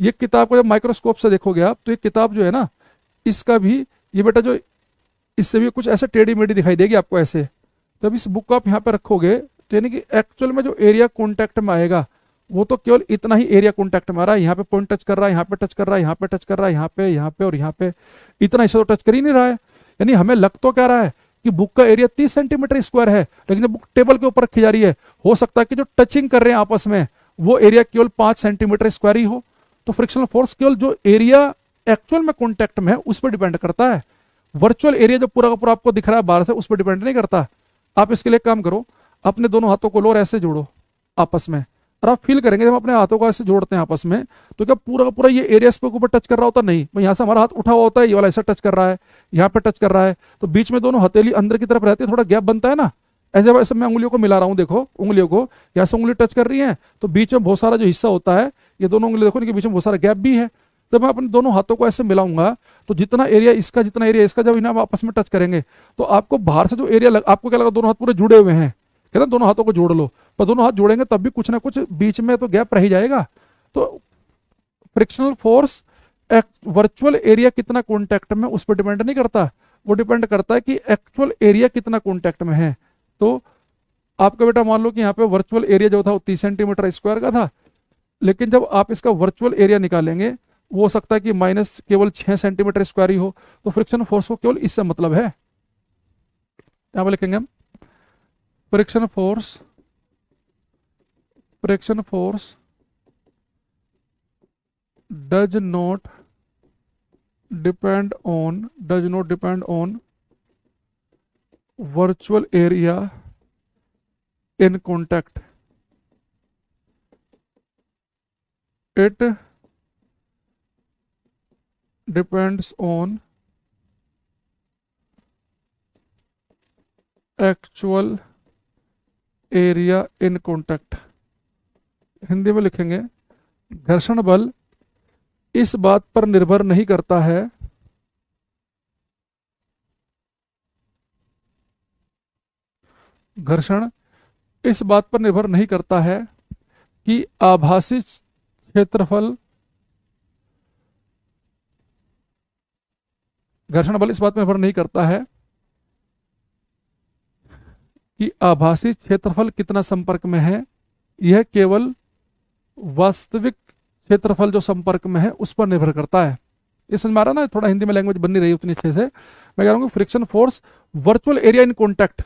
ये किताब को जब माइक्रोस्कोप से देखोगे आप, तो ये किताब जो है ना, इसका भी ये बेटा जो इससे भी कुछ ऐसे टेढ़ी मेढ़ी दिखाई देगी आपको ऐसे। जब इस बुक को आप यहाँ पे रखोगे तो यानी कि एक्चुअल में जो एरिया कॉन्टैक्ट में आएगा वो तो केवल इतना ही एरिया कॉन्टैक्ट में आ रहा है। यहाँ पे पॉइंट टच कर रहा है, यहाँ पे टच कर रहा है, यहाँ पे टच कर रहा है, यहाँ पे और यहाँ पे, इतना इसे तो टच कर ही नहीं रहा है। यानी हमें लग तो क्या रहा है कि बुक का एरिया 30 सेंटीमीटर स्क्वायर है, लेकिन जब बुक टेबल के ऊपर रखी जा रही है, हो सकता है कि जो टचिंग कर रहे हैं आपस में वो एरिया केवल 5 सेंटीमीटर स्क्वायर ही हो। तो फ्रिक्शनल फोर्स केवल जो एरिया एक्चुअल में कॉन्टैक्ट में है उस पर डिपेंड करता है। वर्चुअल एरिया जो पूरा का पूरा आपको दिख रहा है बाहर से, उस पर डिपेंड नहीं करता। आप इसके लिए काम करो, अपने दोनों हाथों को लो और ऐसे जोड़ो आपस में, और आप फील करेंगे जब अपने हाथों को ऐसे जोड़ते हैं आपस में, तो क्या पूरा का पूरा ये एरिया इस पे ऊपर टच कर रहा होता? नहीं, यहाँ से हमारा हाथ उठा हुआ होता है, ये वाला ऐसा टच कर रहा है, यहाँ पे टच कर रहा है, तो बीच में दोनों हथेली अंदर की तरफ रहती है, थोड़ा गैप बनता है ना। ऐसे ऐसे मैं उंगलियों को मिला रहा हूँ, देखो उंगलियों को यहाँ से उंगली टच कर रही है, तो बीच में बहुत सारा जो हिस्सा होता है, ये दोनों उंगली देखो, इनके बीच में बहुत सारा गैप भी है। जब मैं अपने दोनों हाथों को ऐसे मिलाऊंगा तो जितना एरिया इसका जितना एरिया इसका, जब इन्हें आपस में टच करेंगे तो आपको बाहर से जो एरिया आपको क्या लगा, दोनों हाथ पूरे जुड़े हुए हैं, कहना दोनों हाथों को जोड़ लो, पर दोनों हाथ जोड़ेंगे तब भी कुछ ना कुछ बीच में तो गैप रह ही जाएगा। तो फ्रिक्शनल फोर्स वर्चुअल एरिया कितना कॉन्टैक्ट में उस पर डिपेंड नहीं करता, वो डिपेंड करता है कि एक्चुअल एरिया कितना कॉन्टैक्ट में है। तो आपका बेटा मान लो कि यहाँ पे वर्चुअल एरिया जो था वो 30 सेंटीमीटर स्क्वायर का था, लेकिन जब आप इसका वर्चुअल एरिया निकालेंगे वो हो सकता है कि माइनस केवल 6 सेंटीमीटर स्क्वायर ही हो। तो फ्रिक्शन फोर्स को केवल इससे मतलब है, क्या पे लिखेंगे हम, friction force does not depend on virtual area in contact, it depends on actual area in contact. Hindi में लिखेंगे, घर्षण बल इस बात पर निर्भर नहीं करता है घर्षण इस बात पर निर्भर नहीं करता है कि आभासी क्षेत्रफल, घर्षण बल इस बात पर निर्भर नहीं करता है कि आभासी क्षेत्रफल कितना संपर्क में है, यह केवल वास्तविक क्षेत्रफल जो संपर्क में है उस पर निर्भर करता है। ये समझ में आ रहा ना, थोड़ा हिंदी में लैंग्वेज बन नहीं रही उतनी अच्छे से। मैं कह रहा हूँ friction force virtual area in contact,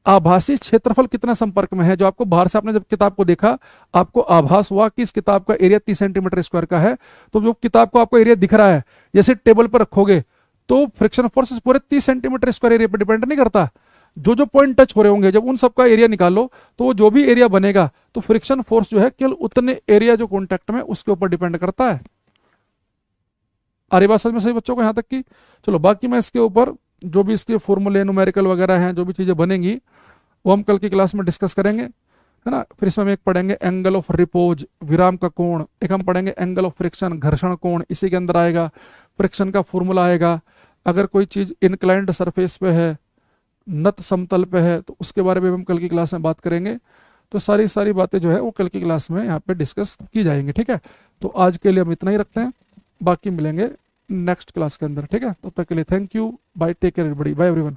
आभासी क्षेत्रफल कितना संपर्क में है, जो आपको बाहर से आपने जब किताब को देखा आपको आभास हुआ कि इस किताब का एरिया 30 सेंटीमीटर स्क्वायर का है, तो जो किताब को आपको एरिया दिख रहा है जैसे टेबल पर रखोगे तो फ्रिक्शन फोर्स पूरे 30 सेंटीमीटर स्क्वायर एरिया पर डिपेंड नहीं करता। जो जो पॉइंट टच हो रहे होंगे जब उन सबका एरिया निकालो तो वो जो भी एरिया बनेगा तो फ्रिक्शन फोर्स जो है केवल उतने एरिया जो कॉन्टैक्ट में उसके ऊपर डिपेंड करता है। आ रही बात समझ में सही बच्चों को यहाँ तक की? चलो बाकी मैं इसके ऊपर जो भी इसके फॉर्मूले न्यूमेरिकल वगैरह हैं, जो भी चीजें बनेंगी वो हम कल की क्लास में डिस्कस करेंगे, है ना। फिर इसमें हम एक पढ़ेंगे एंगल ऑफ रिपोज, विराम का कोण, एक हम पढ़ेंगे एंगल ऑफ फ्रिक्शन, घर्षण कोण, इसी के अंदर आएगा फ्रिक्शन का फॉर्मूला आएगा। अगर कोई चीज इंक्लाइंड सरफेस पे है, नत समतल पे है, तो उसके बारे में हम कल की क्लास में बात करेंगे। तो सारी बातें जो है वो कल की क्लास में यहाँ पे डिस्कस की जाएंगी, ठीक है। तो आज के लिए हम इतना ही रखते हैं, बाकी मिलेंगे नेक्स्ट क्लास के अंदर, ठीक है। तब तक के लिए thank you, bye, take care everybody, bye everyone.